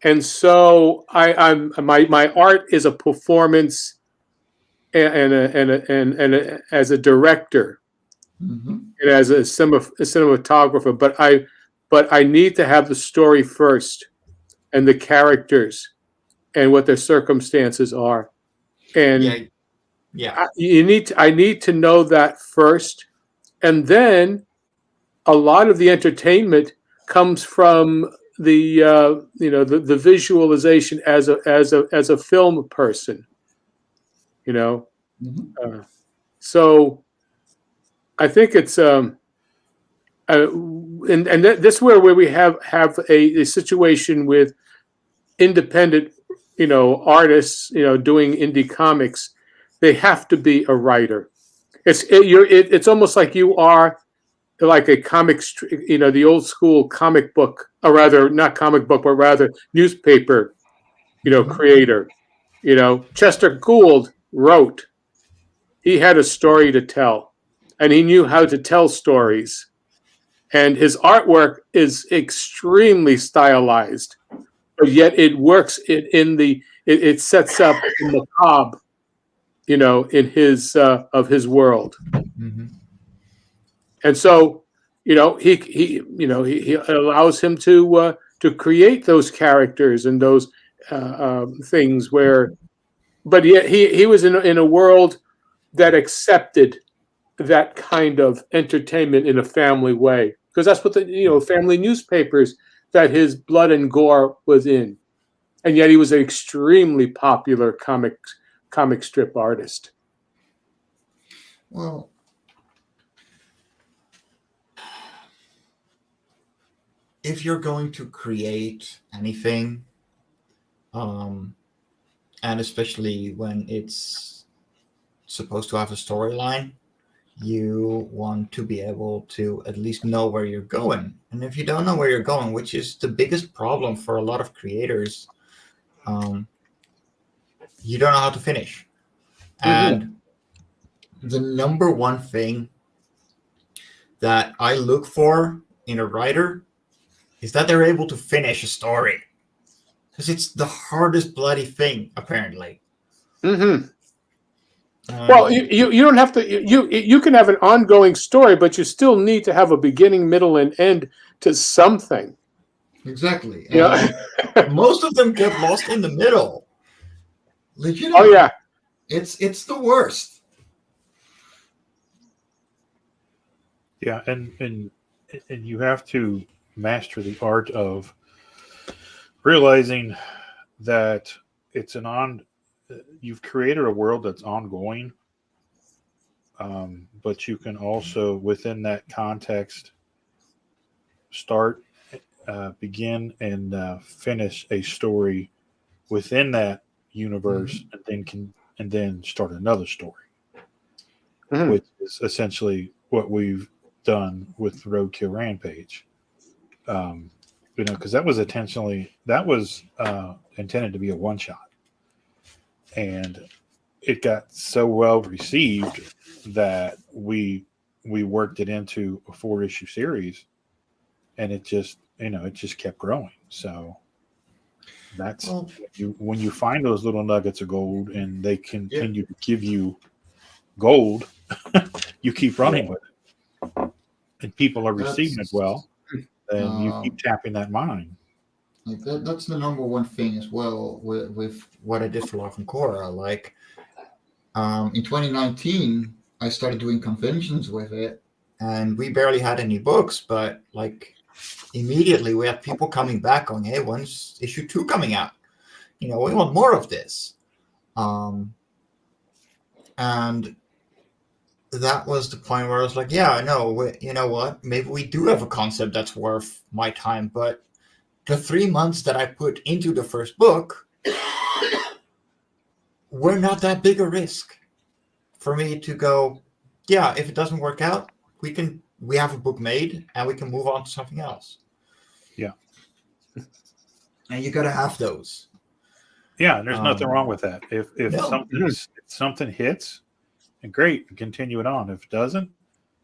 and so my art is a performance, and as a director, and as a cinematographer. But I need to have the story first, and the characters, and what their circumstances are, and I need to know that first, and then a lot of the entertainment comes from the visualization as a film person, so I think it's and this is where we have a situation with independent artists doing indie comics. They have to be a writer. It's almost like you are like a comic, the old school comic book, or rather not comic book, but rather newspaper, creator. Chester Gould wrote. He had a story to tell, and he knew how to tell stories. And his artwork is extremely stylized, but yet it works it sets up the macabre, in his of his world. Mm-hmm. And so, he allows him to create those characters and those things but yet he was in a world that accepted that kind of entertainment in a family way, because that's what the family newspapers that his blood and gore was in, and yet he was an extremely popular comic strip artist. Well, if you're going to create anything, and especially when it's supposed to have a storyline, you want to be able to at least know where you're going. And if you don't know where you're going, which is the biggest problem for a lot of creators, you don't know how to finish. And the number one thing that I look for in a writer is that they're able to finish a story, because it's the hardest bloody thing, apparently. Well, you don't have to. You can have an ongoing story, but you still need to have a beginning, middle, and end to something. Exactly. Yeah. Most of them get lost in the middle. Legitimately. Oh yeah. It's the worst. Yeah, and you have to master the art of realizing that you've created a world that's ongoing, but you can also, within that context, start, begin, and finish a story within that universe, and then start another story, which is essentially what we've done with Roadkill Rampage. Because that was intended to be a one shot. And it got so well received that we worked it into a 4-issue series, and it just kept growing. So that's when you find those little nuggets of gold and they continue to give you gold, you keep running with it, and people are receiving it well, then you keep tapping that mine. Like that's the number one thing as well with what I did for Love and Cora. Like, in 2019, I started doing conventions with it, and we barely had any books, but like immediately we had people coming back going, "Hey, when's issue 2 coming out? We want more of this." And that was the point where I was like, "Yeah, I know. You know what? Maybe we do have a concept that's worth my time, but." The 3 months that I put into the first book were not that big a risk for me to go, yeah, if it doesn't work out, we have a book made and we can move on to something else. Yeah. And you got to have those. Yeah, there's nothing wrong with that. If something hits, and great, continue it on. If it doesn't,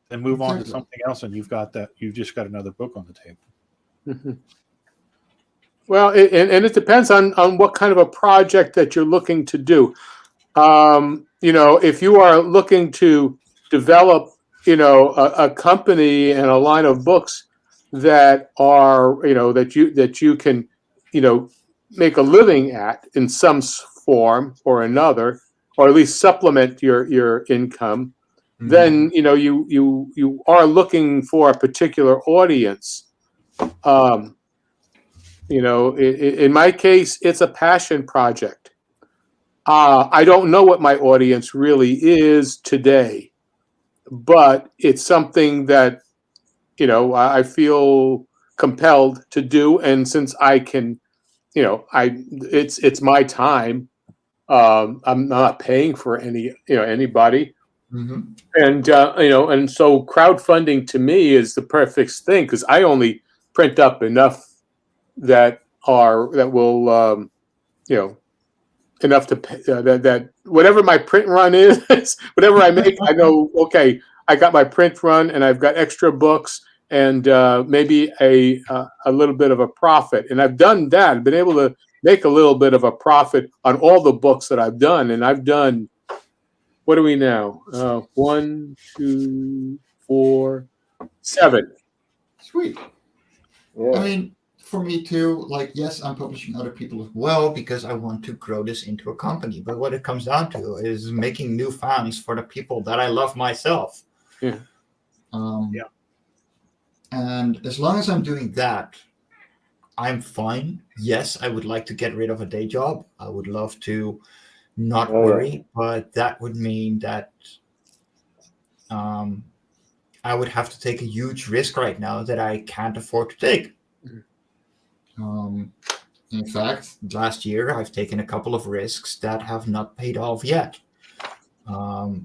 then move on to something else, and you've just got another book on the table. Well, and it depends on what kind of a project that you're looking to do. If you are looking to develop, a company and a line of books that are, that you can, make a living at in some form or another, or at least supplement your income, then you are looking for a particular audience. In my case, it's a passion project. I don't know what my audience really is today, but it's something that, I feel compelled to do. And since I can, it's my time. I'm not paying for anybody, Mhm. And and so crowdfunding to me is the perfect thing because I only print up enough that will enough to pay, that whatever my print run is, whatever I make, I know. Okay, I got my print run, and I've got extra books, and maybe a little bit of a profit. And I've done that. I've been able to make a little bit of a profit on all the books that I've done, and I've done. What are we now? 1, 2, 4, 7. Sweet. Yeah. I mean, for me too, like, yes, I'm publishing other people as well because I want to grow this into a company. But what it comes down to is making new fans for the people that I love myself. Yeah. Yeah. And as long as I'm doing that, I'm fine. Yes, I would like to get rid of a day job. I would love to not Oh, yeah. worry, but that would mean that I would have to take a huge risk right now that I can't afford to take. In fact, last year I've taken a couple of risks that have not paid off yet.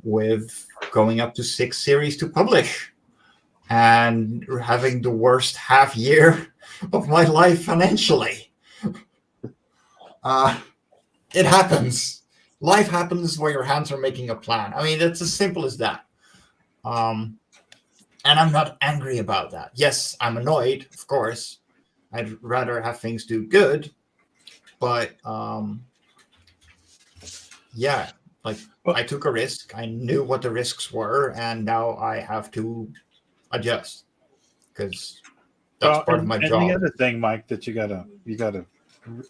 With going up to 6 series to publish and having the worst half year of my life financially. It happens. Life happens where your hands are making a plan. I mean, it's as simple as that. And I'm not angry about that. Yes, I'm annoyed, of course. I'd rather have things do good. But yeah, like I took a risk. I knew what the risks were, and now I have to adjust because that's part of my job. And the other thing, Mike, that you gotta,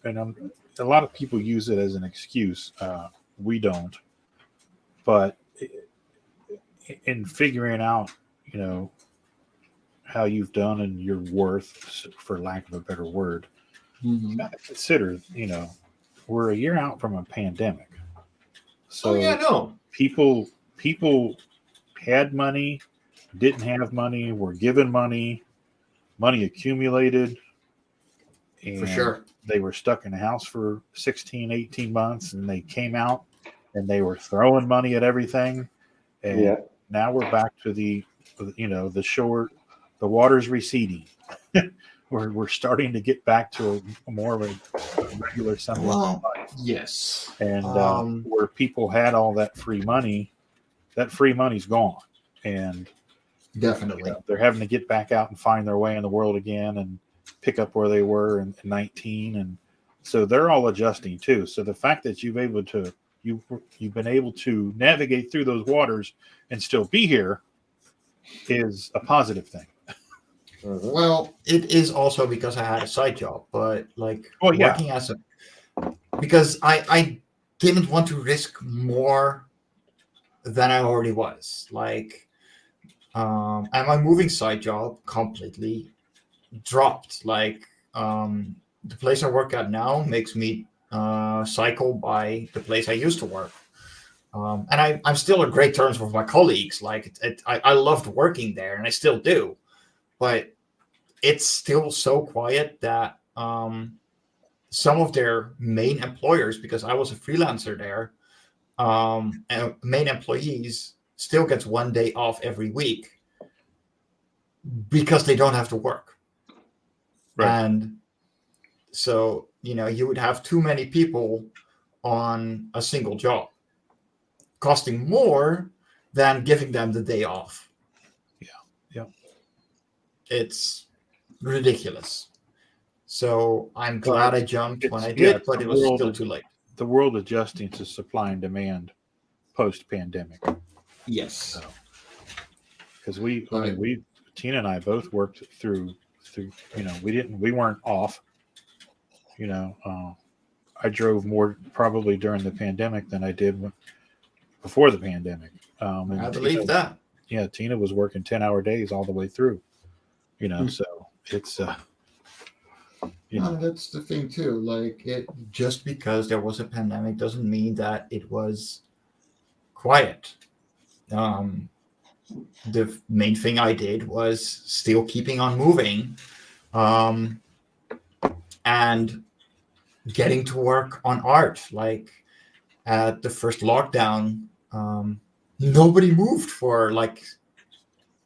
and a lot of people use it as an excuse. We don't, but in figuring out, how you've done and your worth, for lack of a better word, you gotta consider, we're a year out from a pandemic. So people had money, didn't have money, were given money accumulated, and For sure. they were stuck in a house for 16, 18 months, and they came out and they were throwing money at everything. And now we're back to the shore, the water's receding. We're starting to get back to a more of a regular semblance of life. Yes. And where people had all that free money's gone. And definitely they're having to get back out and find their way in the world again and pick up where they were in 19. And so they're all adjusting too. So the fact that you've been able to navigate through those waters and still be here is a positive thing. Well, it is also because I had a side job, but working as because I didn't want to risk more than I already was. And my moving side job completely dropped. The place I work at now makes me cycle by the place I used to work. And I'm still on great terms with my colleagues. I loved working there, and I still do. But it's still so quiet that some of their main employers, because I was a freelancer there, and main employees still gets 1 day off every week because they don't have to work. Right. And so, you would have too many people on a single job, costing more than giving them the day off. Yeah. It's ridiculous. So I'm glad I jumped when I did, but it was still too late. The world adjusting to supply and demand post-pandemic. Yes. Because Tina and I both worked through, we weren't off. I drove more probably during the pandemic than I did before the pandemic. And I believe that. Yeah, Tina was working 10-hour days all the way through. So it's that's the thing too. Just because there was a pandemic doesn't mean that it was quiet. The main thing I did was still keeping on moving, and getting to work on art. At the first lockdown, nobody moved for like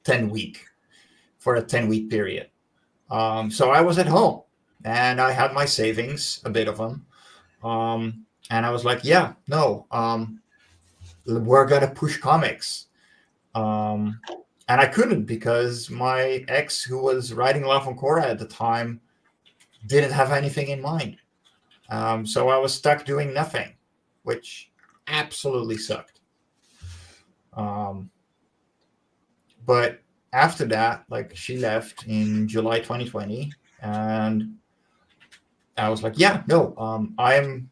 10 week for a 10-week period. So I was at home and I had my savings, a bit of them. And I was like, yeah, no, we're going to push comics. And I couldn't because my ex, who was writing Love on Cora at the time, didn't have anything in mind. So I was stuck doing nothing, which absolutely sucked. But after that, like, she left in July 2020, and I was like, yeah, no, I'm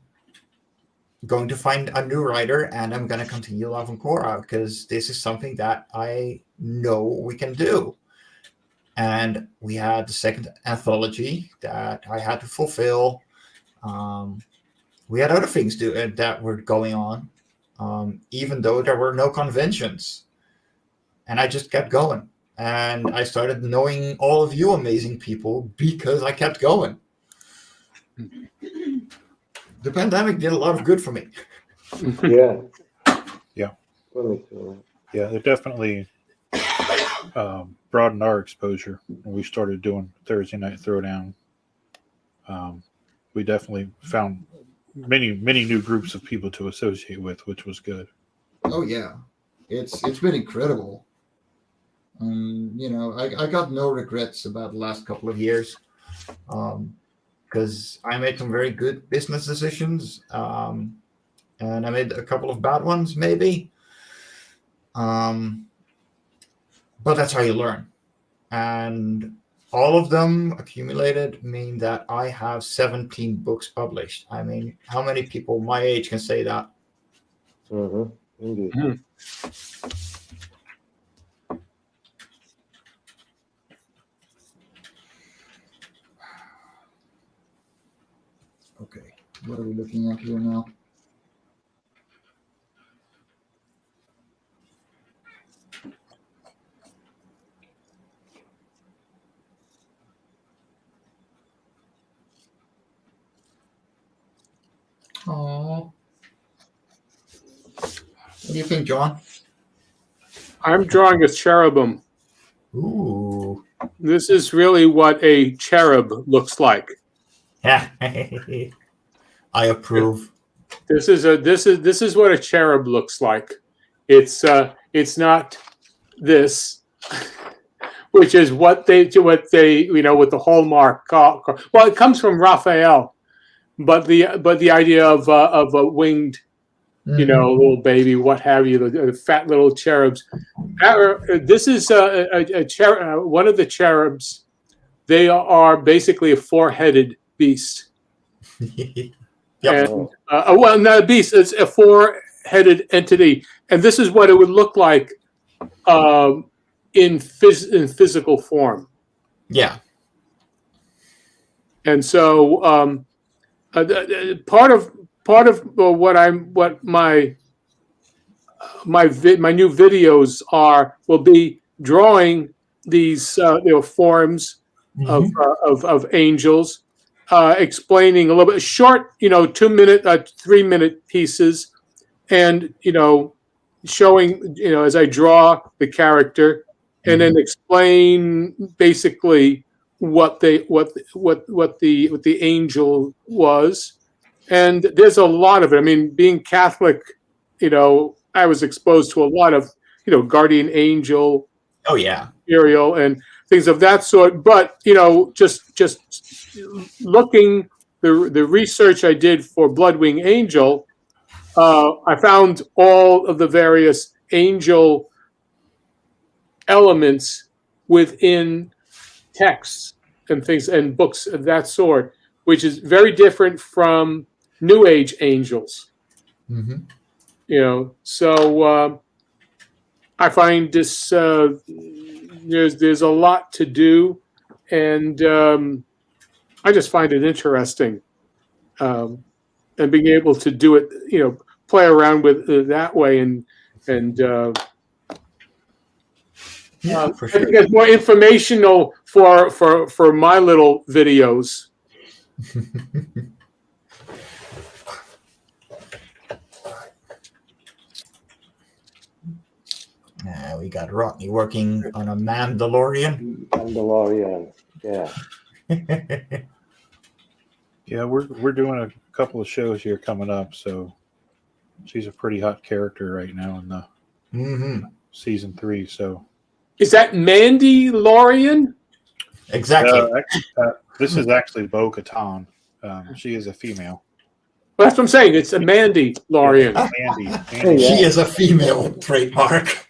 going to find a new writer and I'm going to continue Love and Cora because this is something that I know we can do. And we had the second anthology that I had to fulfill. We had other things that were going on, even though there were no conventions. And I just kept going. And I started knowing all of you amazing people because I kept going. The pandemic did a lot of good for me. Yeah. Yeah. Totally so. Yeah, it definitely broadened our exposure when we started doing Thursday Night Throwdown. We definitely found many new groups of people to associate with, which was good. Oh yeah, it's been incredible. I got no regrets about the last couple of years, because I made some very good business decisions, and I made a couple of bad ones maybe. But that's how you learn, and all of them accumulated mean that I have 17 books published. I mean, how many people my age can say that? Mm-hmm. Indeed. Mhm. Okay, what are we looking at here now? Oh, what do you think, John? I'm drawing a cherubim. Ooh. This is really what a cherub looks like. I approve. This is what a cherub looks like. It's not this, which is what they with the hallmark. Well, it comes from Raphael, but the idea of a winged, little baby, what have you, the fat little cherubs. This is one of the cherubs. They are basically a four-headed beast. Yep. And, well, not a beast. It's a four-headed entity, and this is what it would look like in physical form. Yeah. And so part of what my new videos will be drawing these forms of angels, explaining a little bit short, 2-minute, 3-minute pieces, and showing as I draw the character, and then explain basically what the angel was. And there's a lot of it. I mean, being Catholic, I was exposed to a lot of guardian angel, Oh yeah. Ariel, and things of that sort. But just looking the research I did for Bloodwing Angel, I found all of the various angel elements within texts and things and books of that sort, which is very different from New Age angels. So I find this there's a lot to do, and I just find it interesting, and being able to do it, play around with that way, and Yeah, for I sure. think it's more informational for my little videos. We got Rodney working on a Mandalorian. Mandalorian. Yeah. Yeah, we're doing a couple of shows here coming up, so she's a pretty hot character right now in the season 3. So Is that Mandy Lorian? Exactly. this is actually Bo-Katan. She is a female. Well, that's what I'm saying. It's a Mandy Lorian. Mandy. She is a female trademark.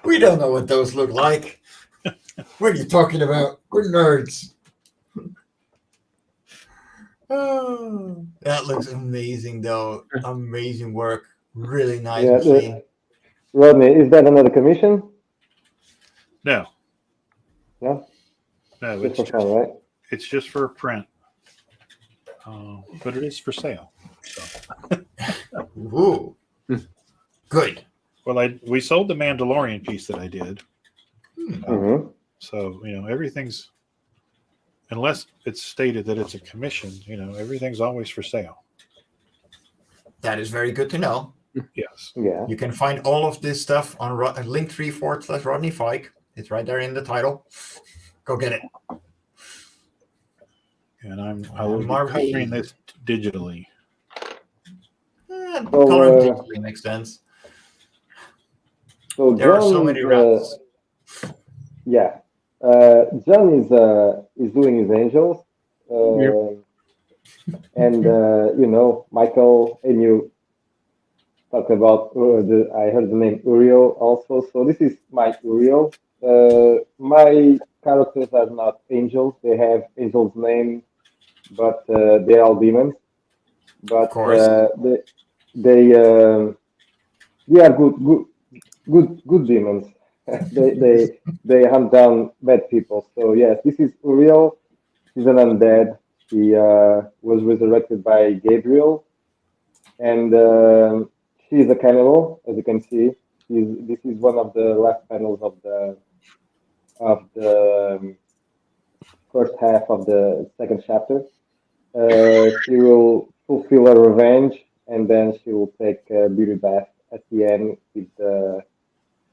We don't know what those look like. What are you talking about? We're nerds. Oh, that looks amazing, though. Amazing work. Really nice and clean. Rodney, is that another commission? No. No? No, Just for fun, right? it's just for print. But it is for sale. So. Ooh. Good. Well, we sold the Mandalorian piece that I did. So, everything's, unless it's stated that it's a commission, everything's always for sale. That is very good to know. Yes. Yeah. You can find all of this stuff on Linktree/Rodney Fyke. It's right there in the title. Go get it. And I will be coloring this digitally. Coloring digitally makes sense. So There are so many routes. Yeah. John is doing his angels. And Michael and you talk about I heard the name Uriel also. So this is my Uriel. My characters are not angels. They have angels' name, but they're all demons. But Of course. they are good demons. they hunt down bad people. So yes, this is Uriel. He's an undead. He was resurrected by Gabriel, and she's a cannibal, as you can see. This is one of the last panels of the first half of the second chapter. She will fulfill her revenge, and then she will take a beauty bath at the end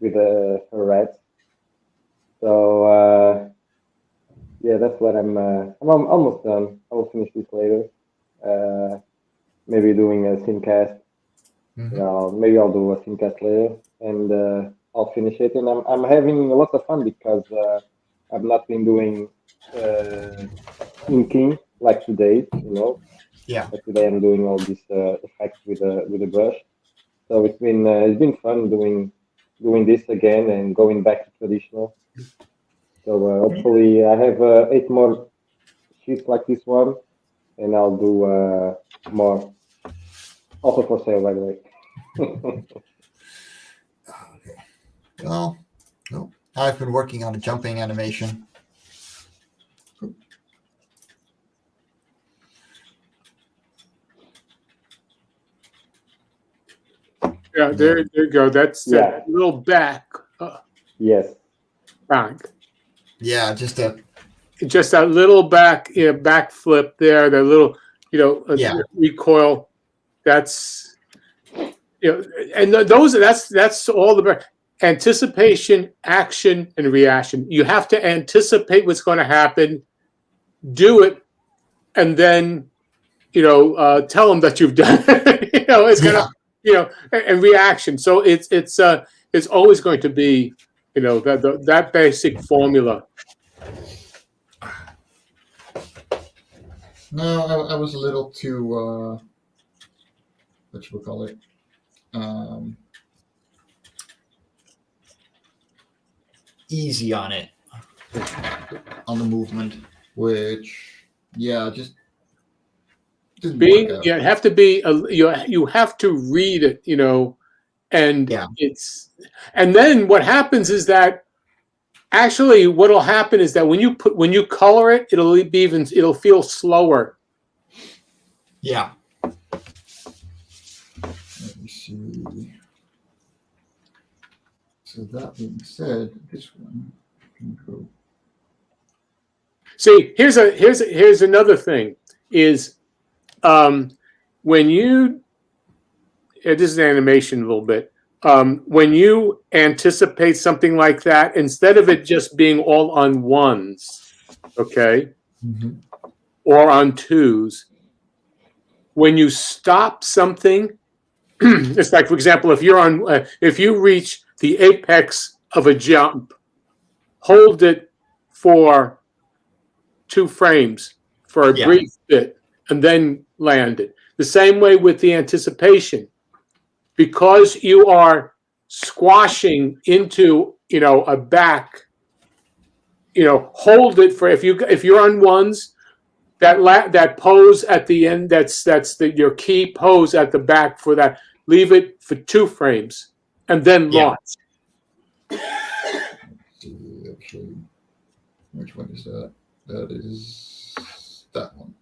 with her rats. So yeah, that's what I'm almost done. I will finish this later. Maybe doing a scene-cast. Maybe I'll do a scene-cast later, and I'll finish it. And I'm having a lot of fun because I've not been doing inking like today, Yeah. But today I'm doing all these effects with a brush. So it's been fun doing this again and going back to traditional. So hopefully I have 8 more sheets like this one, and I'll do more. Also for sale, by the way. Okay. Well, no. I've been working on a jumping animation. Yeah, there you go. That's that little back. Yes. Back. Yeah, just that little back flip there. That little, recoil. That's and that's all the anticipation, action, and reaction. You have to anticipate what's going to happen, do it, and then tell them that you've done it. It's gonna and reaction. So it's always going to be that basic formula. No, I was a little too what should we call it? Easy on it, on the movement, which just didn't work out. You have to be you have to read it, and and then what happens is that actually what'll happen is that when you color it, it'll feel slower. Yeah. Let me see. So that being said, this one can go. See, here's another thing is when you this is animation a little bit. When you anticipate something like that, instead of it just being all on ones, okay, or on twos, when you stop something, it's like, for example, if you're on, if you reach the apex of a jump, hold it for 2 frames for a brief bit, and then land it. The same way with the anticipation, because you are squashing into, a back, hold it for, if you're on ones, that pose at the end, that's your key pose at the back for that. Leave it for 2 frames and then launch. Okay. Which one is that? That is that one.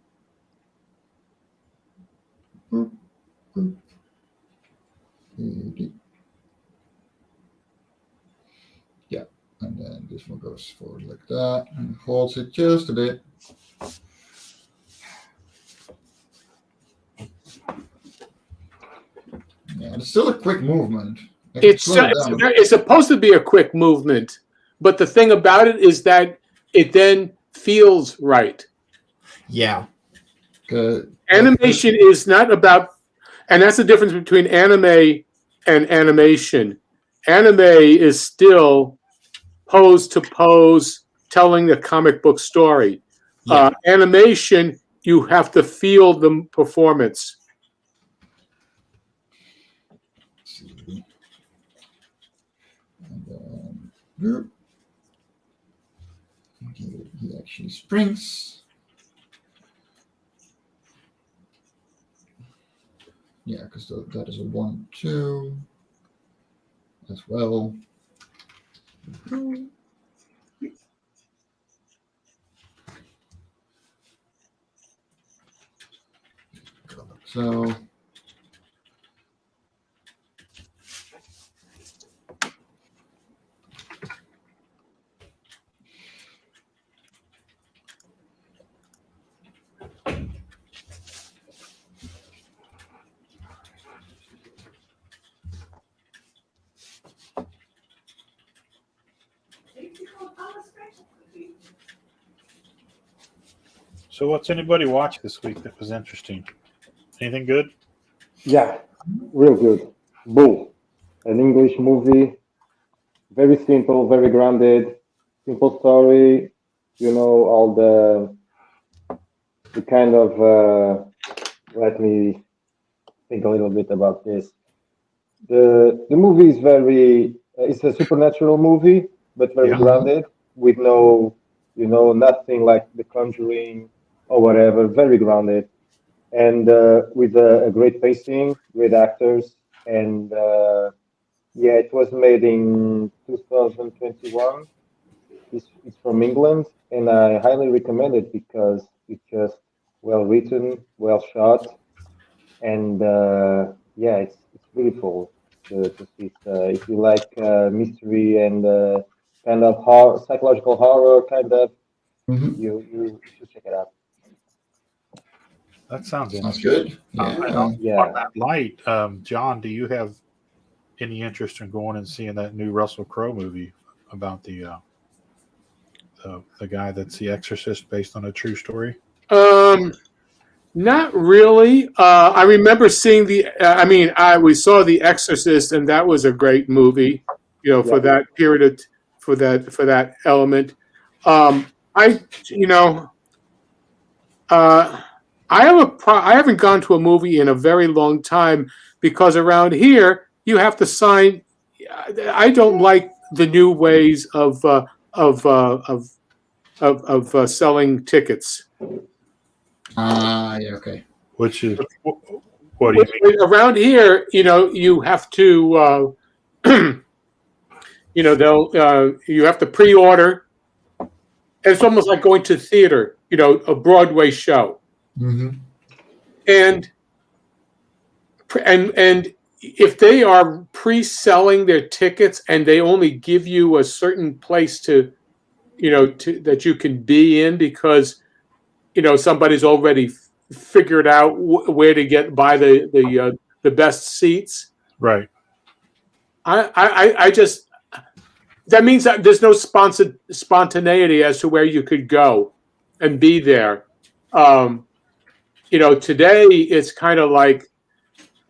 Yeah, and then this one goes forward like that and holds it just a bit. Yeah, it's still a quick movement. It's supposed to be a quick movement, but the thing about it is that it then feels right. Yeah. Animation is not about, and that's the difference between anime and animation. Anime is still pose to pose, telling the comic book story. Yeah. Animation, you have to feel the performance. And then he actually springs. Yeah, because that is a 1-2 as well. So So what's anybody watch this week that was interesting? Anything good? Yeah, real good. Bull, an English movie, very simple, very grounded, simple story. All the kind of. Let me think a little bit about this. The movie is it's a supernatural movie, but very grounded, with nothing like The Conjuring or whatever. Very grounded, and with a great pacing, great actors, and it was made in 2021. It's from England, and I highly recommend it because it's just well written, well shot, and it's beautiful to see. If you like mystery and kind of psychological horror, kind of, you should check it out. That sounds good. On that light, John, do you have any interest in going and seeing that new Russell Crowe movie about the guy that's the exorcist based on a true story? Not really. I remember seeing we saw The Exorcist, and that was a great movie, for that period for that element. I haven't gone to a movie in a very long time because around here you have to sign. I don't like the new ways of selling tickets. Okay. Which is what do you mean? Around here, you have to, you have to pre-order. It's almost like going to theater, a Broadway show. Mm-hmm. And if they are pre-selling their tickets and they only give you a certain place to that you can be in because somebody's already figured out where to buy the the best seats. Right. I just, that means that there's no spontaneity as to where you could go and be there. Today it's kind of like,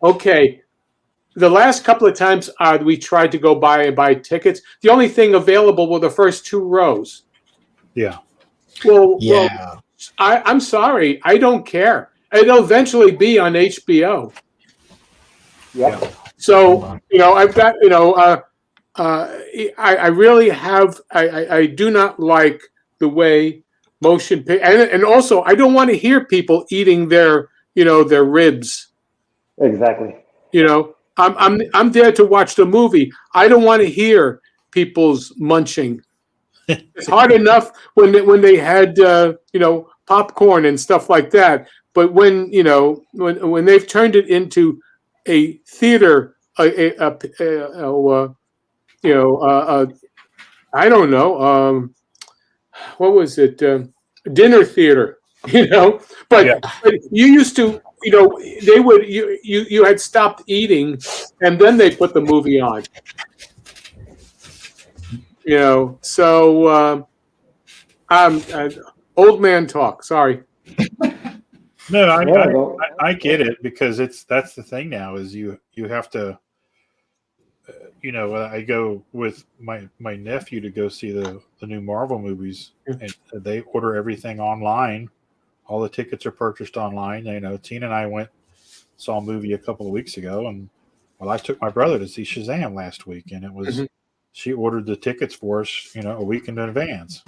okay, the last couple of times we tried to go buy tickets, the only thing available were the first 2 rows. Yeah. Well, I'm sorry, I don't care. It'll eventually be on HBO. Yeah. So, I've got, I really have, I do not like the way motion and also I don't want to hear people eating their ribs. Exactly. I'm there to watch the movie. I don't want to hear people's munching. It's hard enough when they had popcorn and stuff like that, but when they've turned it into a theater, I don't know, what was it? Dinner theater, But you used to, they would you had stopped eating, and then they put the movie on. So I'm old man talk. Sorry. No, I get it, because that's the thing now is you have to. I go with my nephew to go see the new Marvel movies, and they order everything online. All the tickets are purchased online. Tina and I saw a movie a couple of weeks ago, and I took my brother to see Shazam last week, and it was she ordered the tickets for us, a week in advance.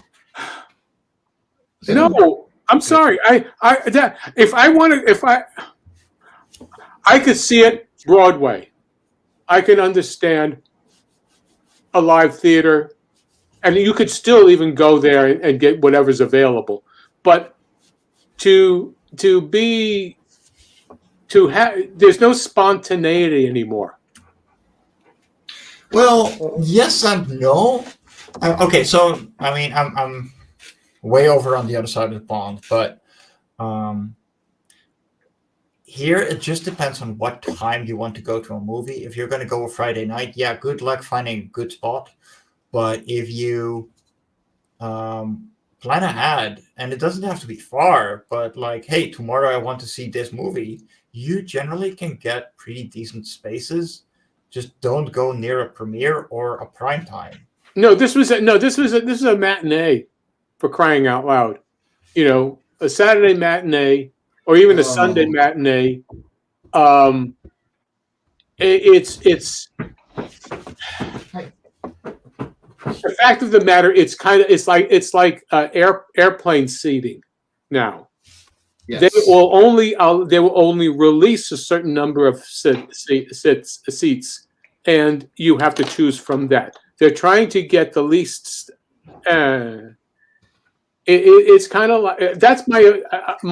So, no, I'm sorry. If I could see it Broadway, I can understand a live theater, and you could still even go there and get whatever's available. But there's no spontaneity anymore. Well, yes and no. Okay, so I'm way over on the other side of the pond, but here it just depends on what time you want to go to a movie. If you're going to go a Friday night, good luck finding a good spot. But if you plan ahead, and it doesn't have to be far, but like, hey, tomorrow I want to see this movie, you generally can get pretty decent spaces. Just don't go near a premiere or a prime time. No, this was a matinee, for crying out loud. A Saturday matinee or even a Sunday matinee. It's the fact of the matter. It's like airplane seating now. Yes. They will only release a certain number of seats, and you have to choose from that. They're trying to get the least. It's kind of like that's my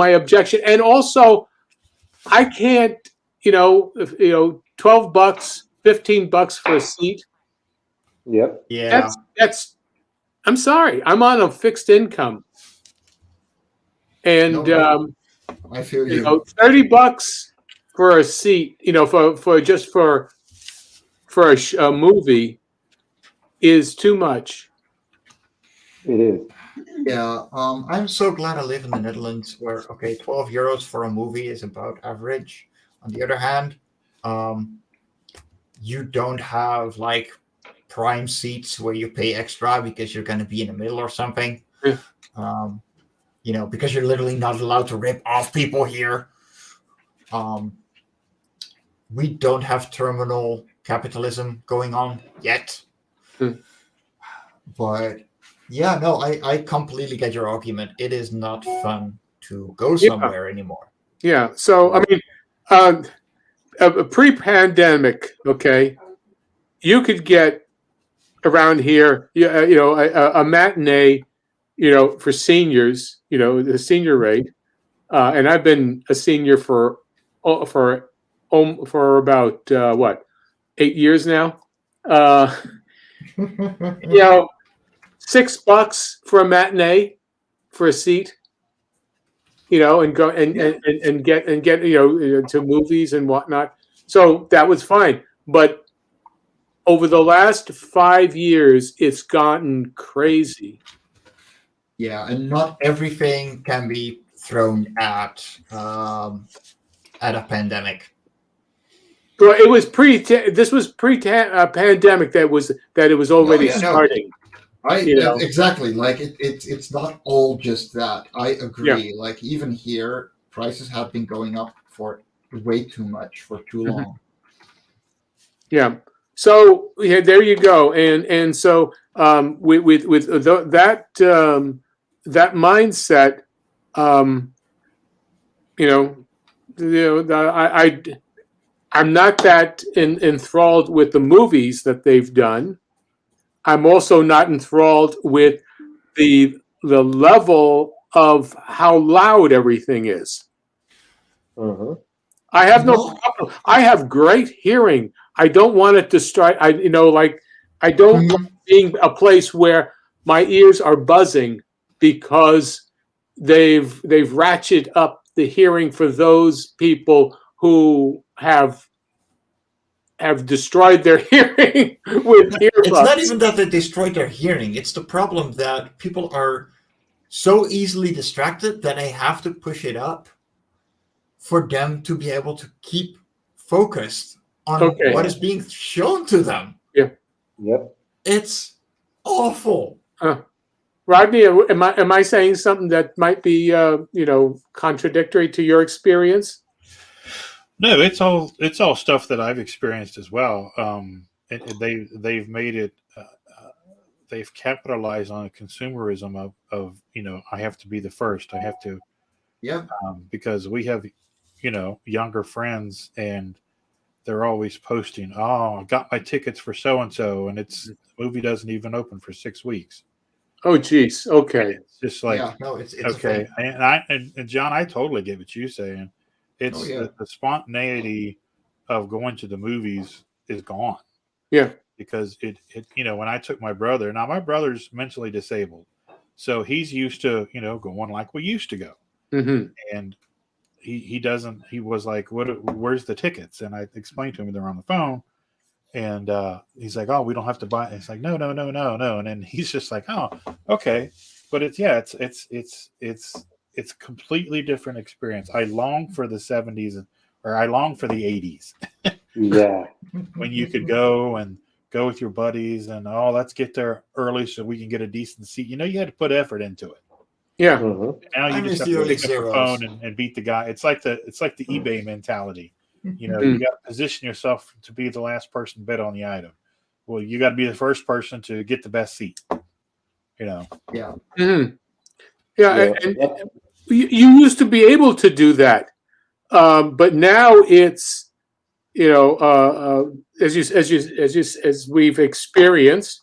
objection, and also I can't. $12, $15 for a seat. Yep. Yeah. That's. I'm sorry. I'm on a fixed income, and I feel you. $30 for a seat. For a movie is too much. It is. Yeah. I'm so glad I live in the Netherlands, where €12 for a movie is about average. On the other hand, you don't have like prime seats where you pay extra because you're going to be in the middle or something. Yeah. Because you're literally not allowed to rip off people here. We don't have terminal capitalism going on yet. But yeah, no, I completely get your argument. It is not fun to go somewhere anymore. Yeah. So, I mean, pre-pandemic, you could get around here, a matinee, for seniors, the senior rate, and I've been a senior for about 8 years now. $6 for a matinee for a seat, and go and get to movies and whatnot. So that was fine. But over the last 5 years, it's gotten crazy. Yeah, and not everything can be thrown at a pandemic. Well, it was this was pre-pandemic that it was already starting. Exactly. Like it's not all just that. I agree. Yeah. Like even here, prices have been going up for way too much for too long. Yeah. So there you go. And so with that mindset, I'm not that enthralled with the movies that they've done. I'm also not enthralled with the level of how loud everything is. Mm-hmm. I have no problem. I have great hearing. I don't want it to strike. I don't want being a place where my ears are buzzing because they've ratcheted up the hearing for those people who have destroyed their hearing with earbuds. It's not even that they destroyed their hearing. It's the problem that people are so easily distracted that they have to push it up for them to be able to keep focused on what is being shown to them. Yeah. Yep. It's awful. Rodney, am I saying something that might be contradictory to your experience? No, it's all stuff that I've experienced as well. They've made it. They've capitalized on a consumerism of I have to be the first. I have to. Yeah. Because we have, younger friends, and they're always posting, "Oh, I got my tickets for so and so," and the movie doesn't even open for 6 weeks. Oh, geez. Okay. And it's just like, it's okay. And John, I totally get what you're saying. It's the spontaneity of going to the movies is gone. Yeah. Because it when I took my brother, now my brother's mentally disabled, so he's used to going like we used to go. Mm-hmm. And he doesn't. He was like, where's the tickets? And I explained to him they're on the phone, and he's like, oh, we don't have to buy it. And it's like, no. And then he's just like, oh, okay. But it's completely different experience. I long for the 70s, or I long for the 80s. Yeah. When you could go with your buddies and let's get there early so we can get a decent seat. You had to put effort into it. Yeah. Mm-hmm. Now you just have to pick up the phone and beat the guy. It's like the eBay mentality. You got to position yourself to be the last person bid on the item. Well, you got to be the first person to get the best seat. Yeah. Mm-hmm. Yeah. And you used to be able to do that, but now it's as we've experienced.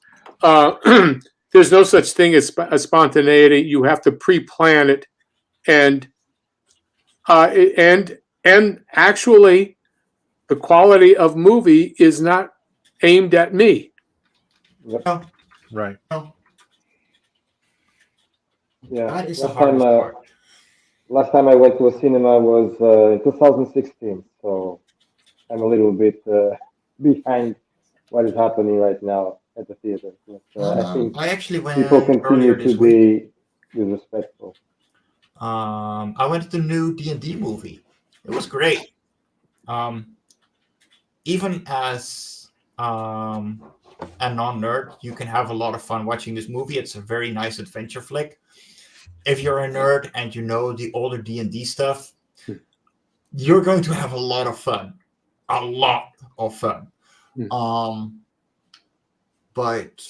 There's no such thing as a spontaneity. You have to pre-plan it, and actually, the quality of movie is not aimed at me. No. Right. No. Yeah. That is the hardest part. Last time I went to a cinema was 2016, so I'm a little bit behind what is happening right now at the theater. But, I think I actually went people continue to be disrespectful. I went to the new D&D movie. It was great. Even as a non-nerd, you can have a lot of fun watching this movie. It's a very nice adventure flick. If you're a nerd and you know the older D&D stuff, you're going to have a lot of fun. A lot of fun. But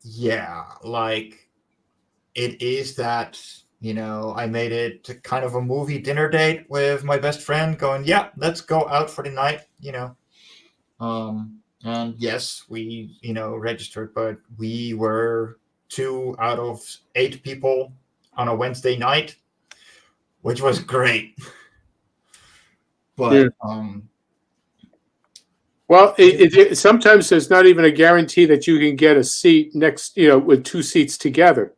yeah, like it is that, I made it to kind of a movie dinner date with my best friend going, yeah, let's go out for the night, and yes, we, registered, but we were 2 out of 8 people on a Wednesday night, which was great. But, well, sometimes there's not even a guarantee that you can get a seat next, with 2 seats together.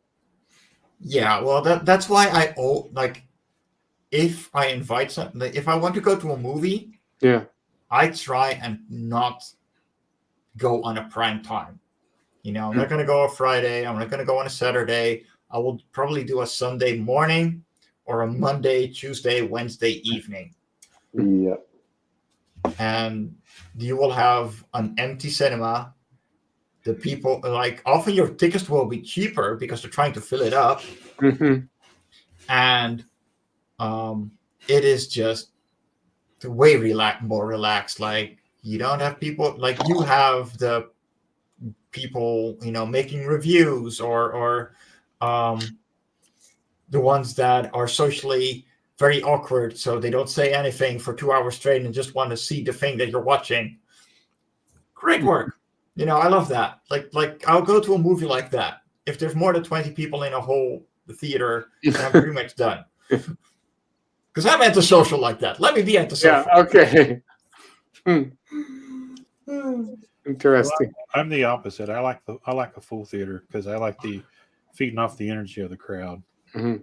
Yeah, well, that's why if I invite if I want to go to a movie, Yeah. I try and not go on a prime time. I'm not going to go on Friday. I'm not going to go on a Saturday. I will probably do a Sunday morning or a Monday, Tuesday, Wednesday evening. Yeah. And you will have an empty cinema. The people, often your tickets will be cheaper because they're trying to fill it up. Mm-hmm. And it is just way more relaxed. Like, you don't have people, like you have the people, making reviews or the ones that are socially very awkward, so they don't say anything for 2 hours straight and just want to see the thing that you're watching. Great work. I love that. Like I'll go to a movie like that. If there's more than 20 people in a whole theater, then I'm pretty much done. Because I'm antisocial like that. Let me be antisocial. Yeah. Okay. Interesting. Well, I'm the opposite. I like a full theater because I like the feeding off the energy of the crowd. Mm-hmm.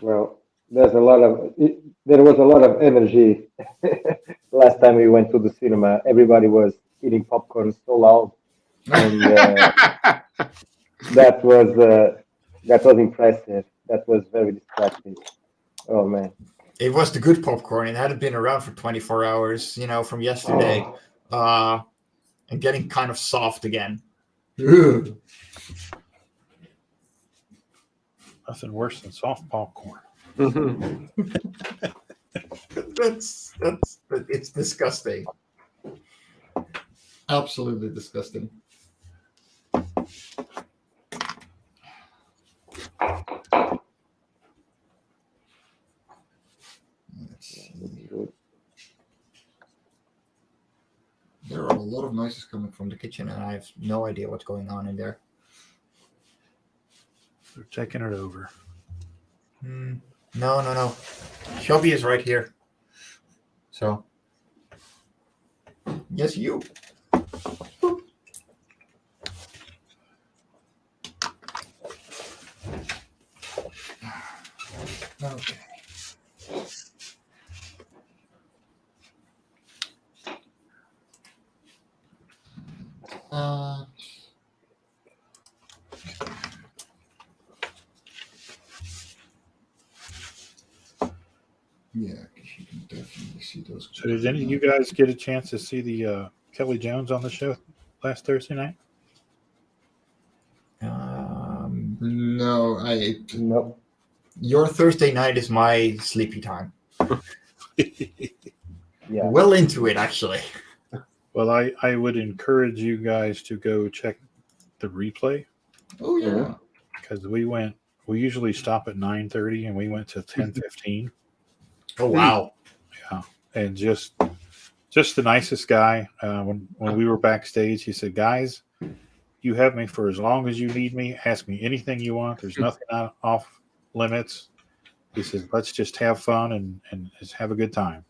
Well, there was a lot of energy last time we went to the cinema. Everybody was eating popcorn so loud, and that was impressive. That was very distracting. Oh man. It was the good popcorn. It hadn't been around for 24 hours, from yesterday. And getting kind of soft again. Nothing worse than soft popcorn. Mm-hmm. It's disgusting. Absolutely disgusting. There are a lot of noises coming from the kitchen, and I have no idea what's going on in there. They're taking it over. No. Shelby is right here. So, yes, you. Okay. Yeah, because you can definitely see those. So did any of you guys get a chance to see the Kelly Jones on the show last Thursday night? No, Nope. Your Thursday night is my sleepy time. Yeah. Well into it, actually. Well, I would encourage you guys to go check the replay. Oh yeah. Because we usually stop at 9:30 and we went to 10:15. Oh wow. Yeah. And just the nicest guy. When we were backstage, he said, "Guys, you have me for as long as you need me. Ask me anything you want. There's nothing off limits." He says, "Let's just have fun and just have a good time."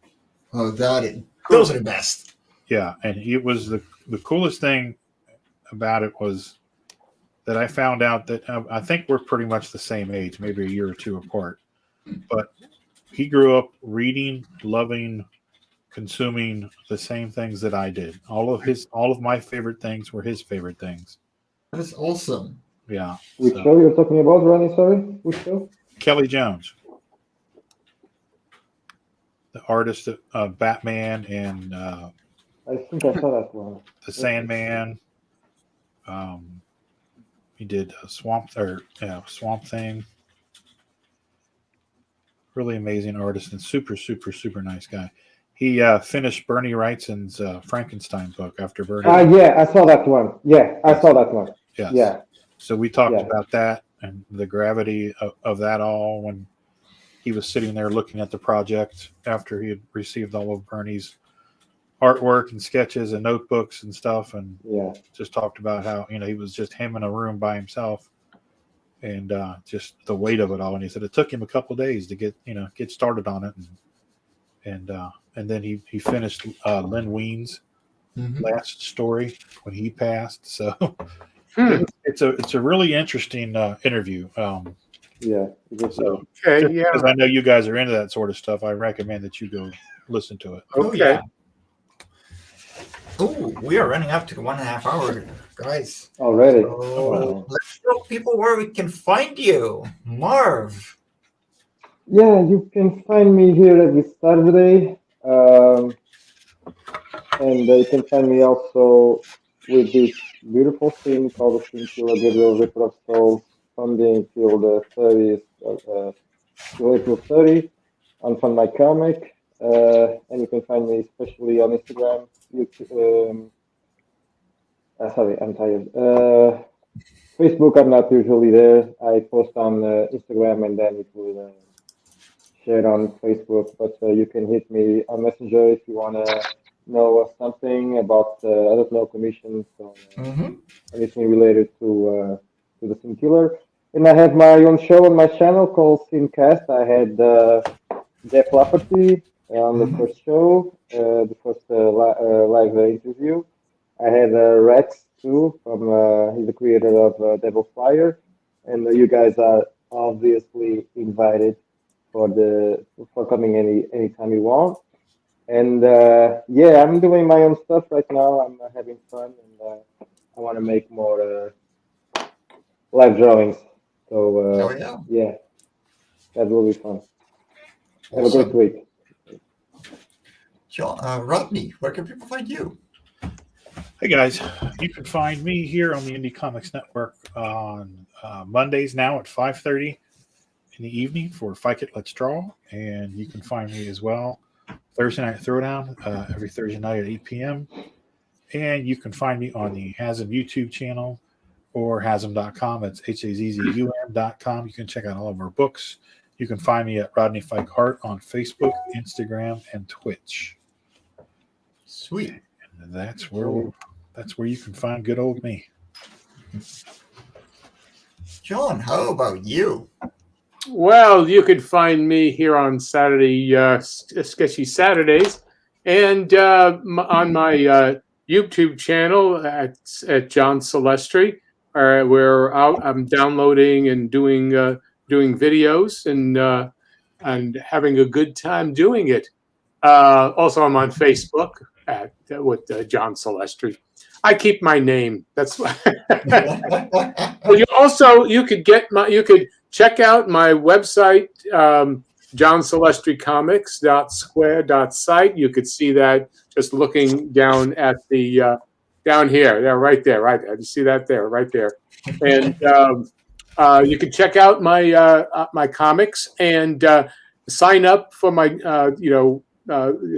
Oh, those are the best. Yeah, and it was the coolest thing about it was that I found out that I think we're pretty much the same age, maybe a year or two apart. But he grew up reading, loving, consuming the same things that I did. All of my favorite things were his favorite things. That's awesome. Yeah. Which show you're talking about, Ronnie? Sorry, which show? Kelly Jones, the artist of Batman and I think I saw that one. the Sandman. He did Swamp Thing. Really amazing artist and super, super, super nice guy. He finished Bernie Wrightson's Frankenstein book after Bernie. Yeah, I saw that one. Yeah, I saw that one. Yes. Yeah. So we talked about that and the gravity of that all when he was sitting there looking at the project after he had received all of Bernie's artwork and sketches and notebooks and stuff, and just talked about how he was just him in a room by himself and just the weight of it all. And he said it took him a couple of days to get started on it, and then he finished Len Wein's last story when he passed. So it's a really interesting interview. Yeah. So, Okay, yeah. because I know you guys are into that sort of stuff, I recommend that you go listen to it. Okay. Oh, we are running up to the 1.5 hour, guys. Already. So let's tell people where we can find you. MarV. Yeah, you can find me here every Saturday. And you can find me also with this beautiful thing called the Scene Killer Gabriel Ripper of Souls, funding till the 30th, till April 30 on Fund My Comic. And you can find me especially on Instagram, YouTube, sorry, I'm tired. Facebook, I'm not usually there. I post on Instagram and then it will share on Facebook. But you can hit me on Messenger if you want to know something about, I don't know, commissions or anything related to the Sin Killer. And I have my own show on my channel called Sincast. I had Jeff Lafferty on the first show, the first live interview. I had Rex too, from he's the creator of Devil Flyer, and you guys are obviously invited for coming anytime you want. And yeah, I'm doing my own stuff right now. I'm having fun, and I want to make more live drawings. So yeah, that will be fun. Have a great week. John, Rodney, where can people find you? Hey guys, you can find me here on the Indie Comics Network on Mondays now at 5:30 in the evening for Fyke It, Let's Draw, and you can find me as well Thursday Night Throwdown every Thursday night at 8 p.m. And you can find me on the Hasm YouTube channel or Hasm.com. It's HAZZUM.com. You can check out all of our books. You can find me at Rodney Fyke Art on Facebook, Instagram, and Twitch. Sweet. And that's where you can find good old me. John, how about you? Well, you could find me here on Saturday, Sketchy Saturdays, and on my YouTube channel at John Celestri, where I'm downloading and doing videos and having a good time doing it. Also, I'm on Facebook with John Celestri. I keep my name. That's why. Well, you could check out my website, johncelestrycomics.square.site. You could see that just looking down at the down here. Yeah, right there, right there. You see that there, right there. And you can check out my my comics and sign up for my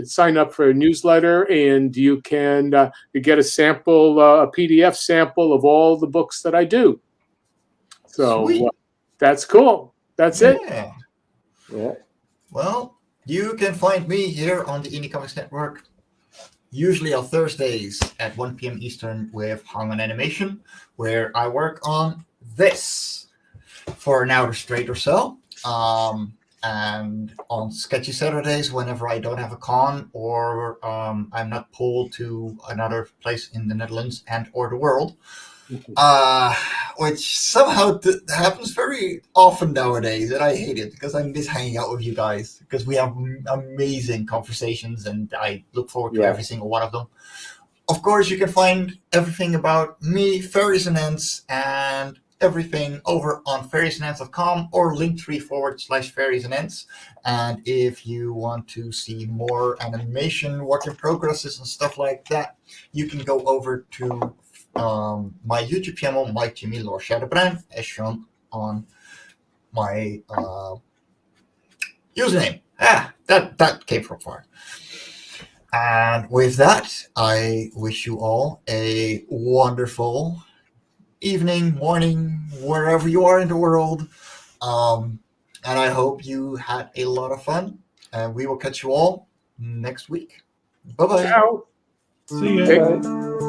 sign up for a newsletter, and you can you get a sample, a PDF sample of all the books that I do. So that's cool. That's it. Yeah. Well, you can find me here on the Indie Comics Network, usually on Thursdays at 1 p.m. Eastern with Hung on Animation, where I work on this for an hour straight or so. And on Sketchy Saturdays, whenever I don't have a con or I'm not pulled to another place in the Netherlands and or the world, which somehow happens very often nowadays, and I hate it because I miss hanging out with you guys because we have amazing conversations and I look forward to every single one of them. Of course, you can find everything about me, Fairies and Ents, and everything over on fairiesandents.com or linktree/Fairies and Ents. And if you want to see more animation, work in progresses and stuff like that, you can go over to my YouTube channel, my Jimmy Lortia, as shown on my username. That came from far. And with that, I wish you all a wonderful evening, morning, wherever you are in the world. And I hope you had a lot of fun. And we will catch you all next week. Bye-bye. Ciao. See ya. Bye.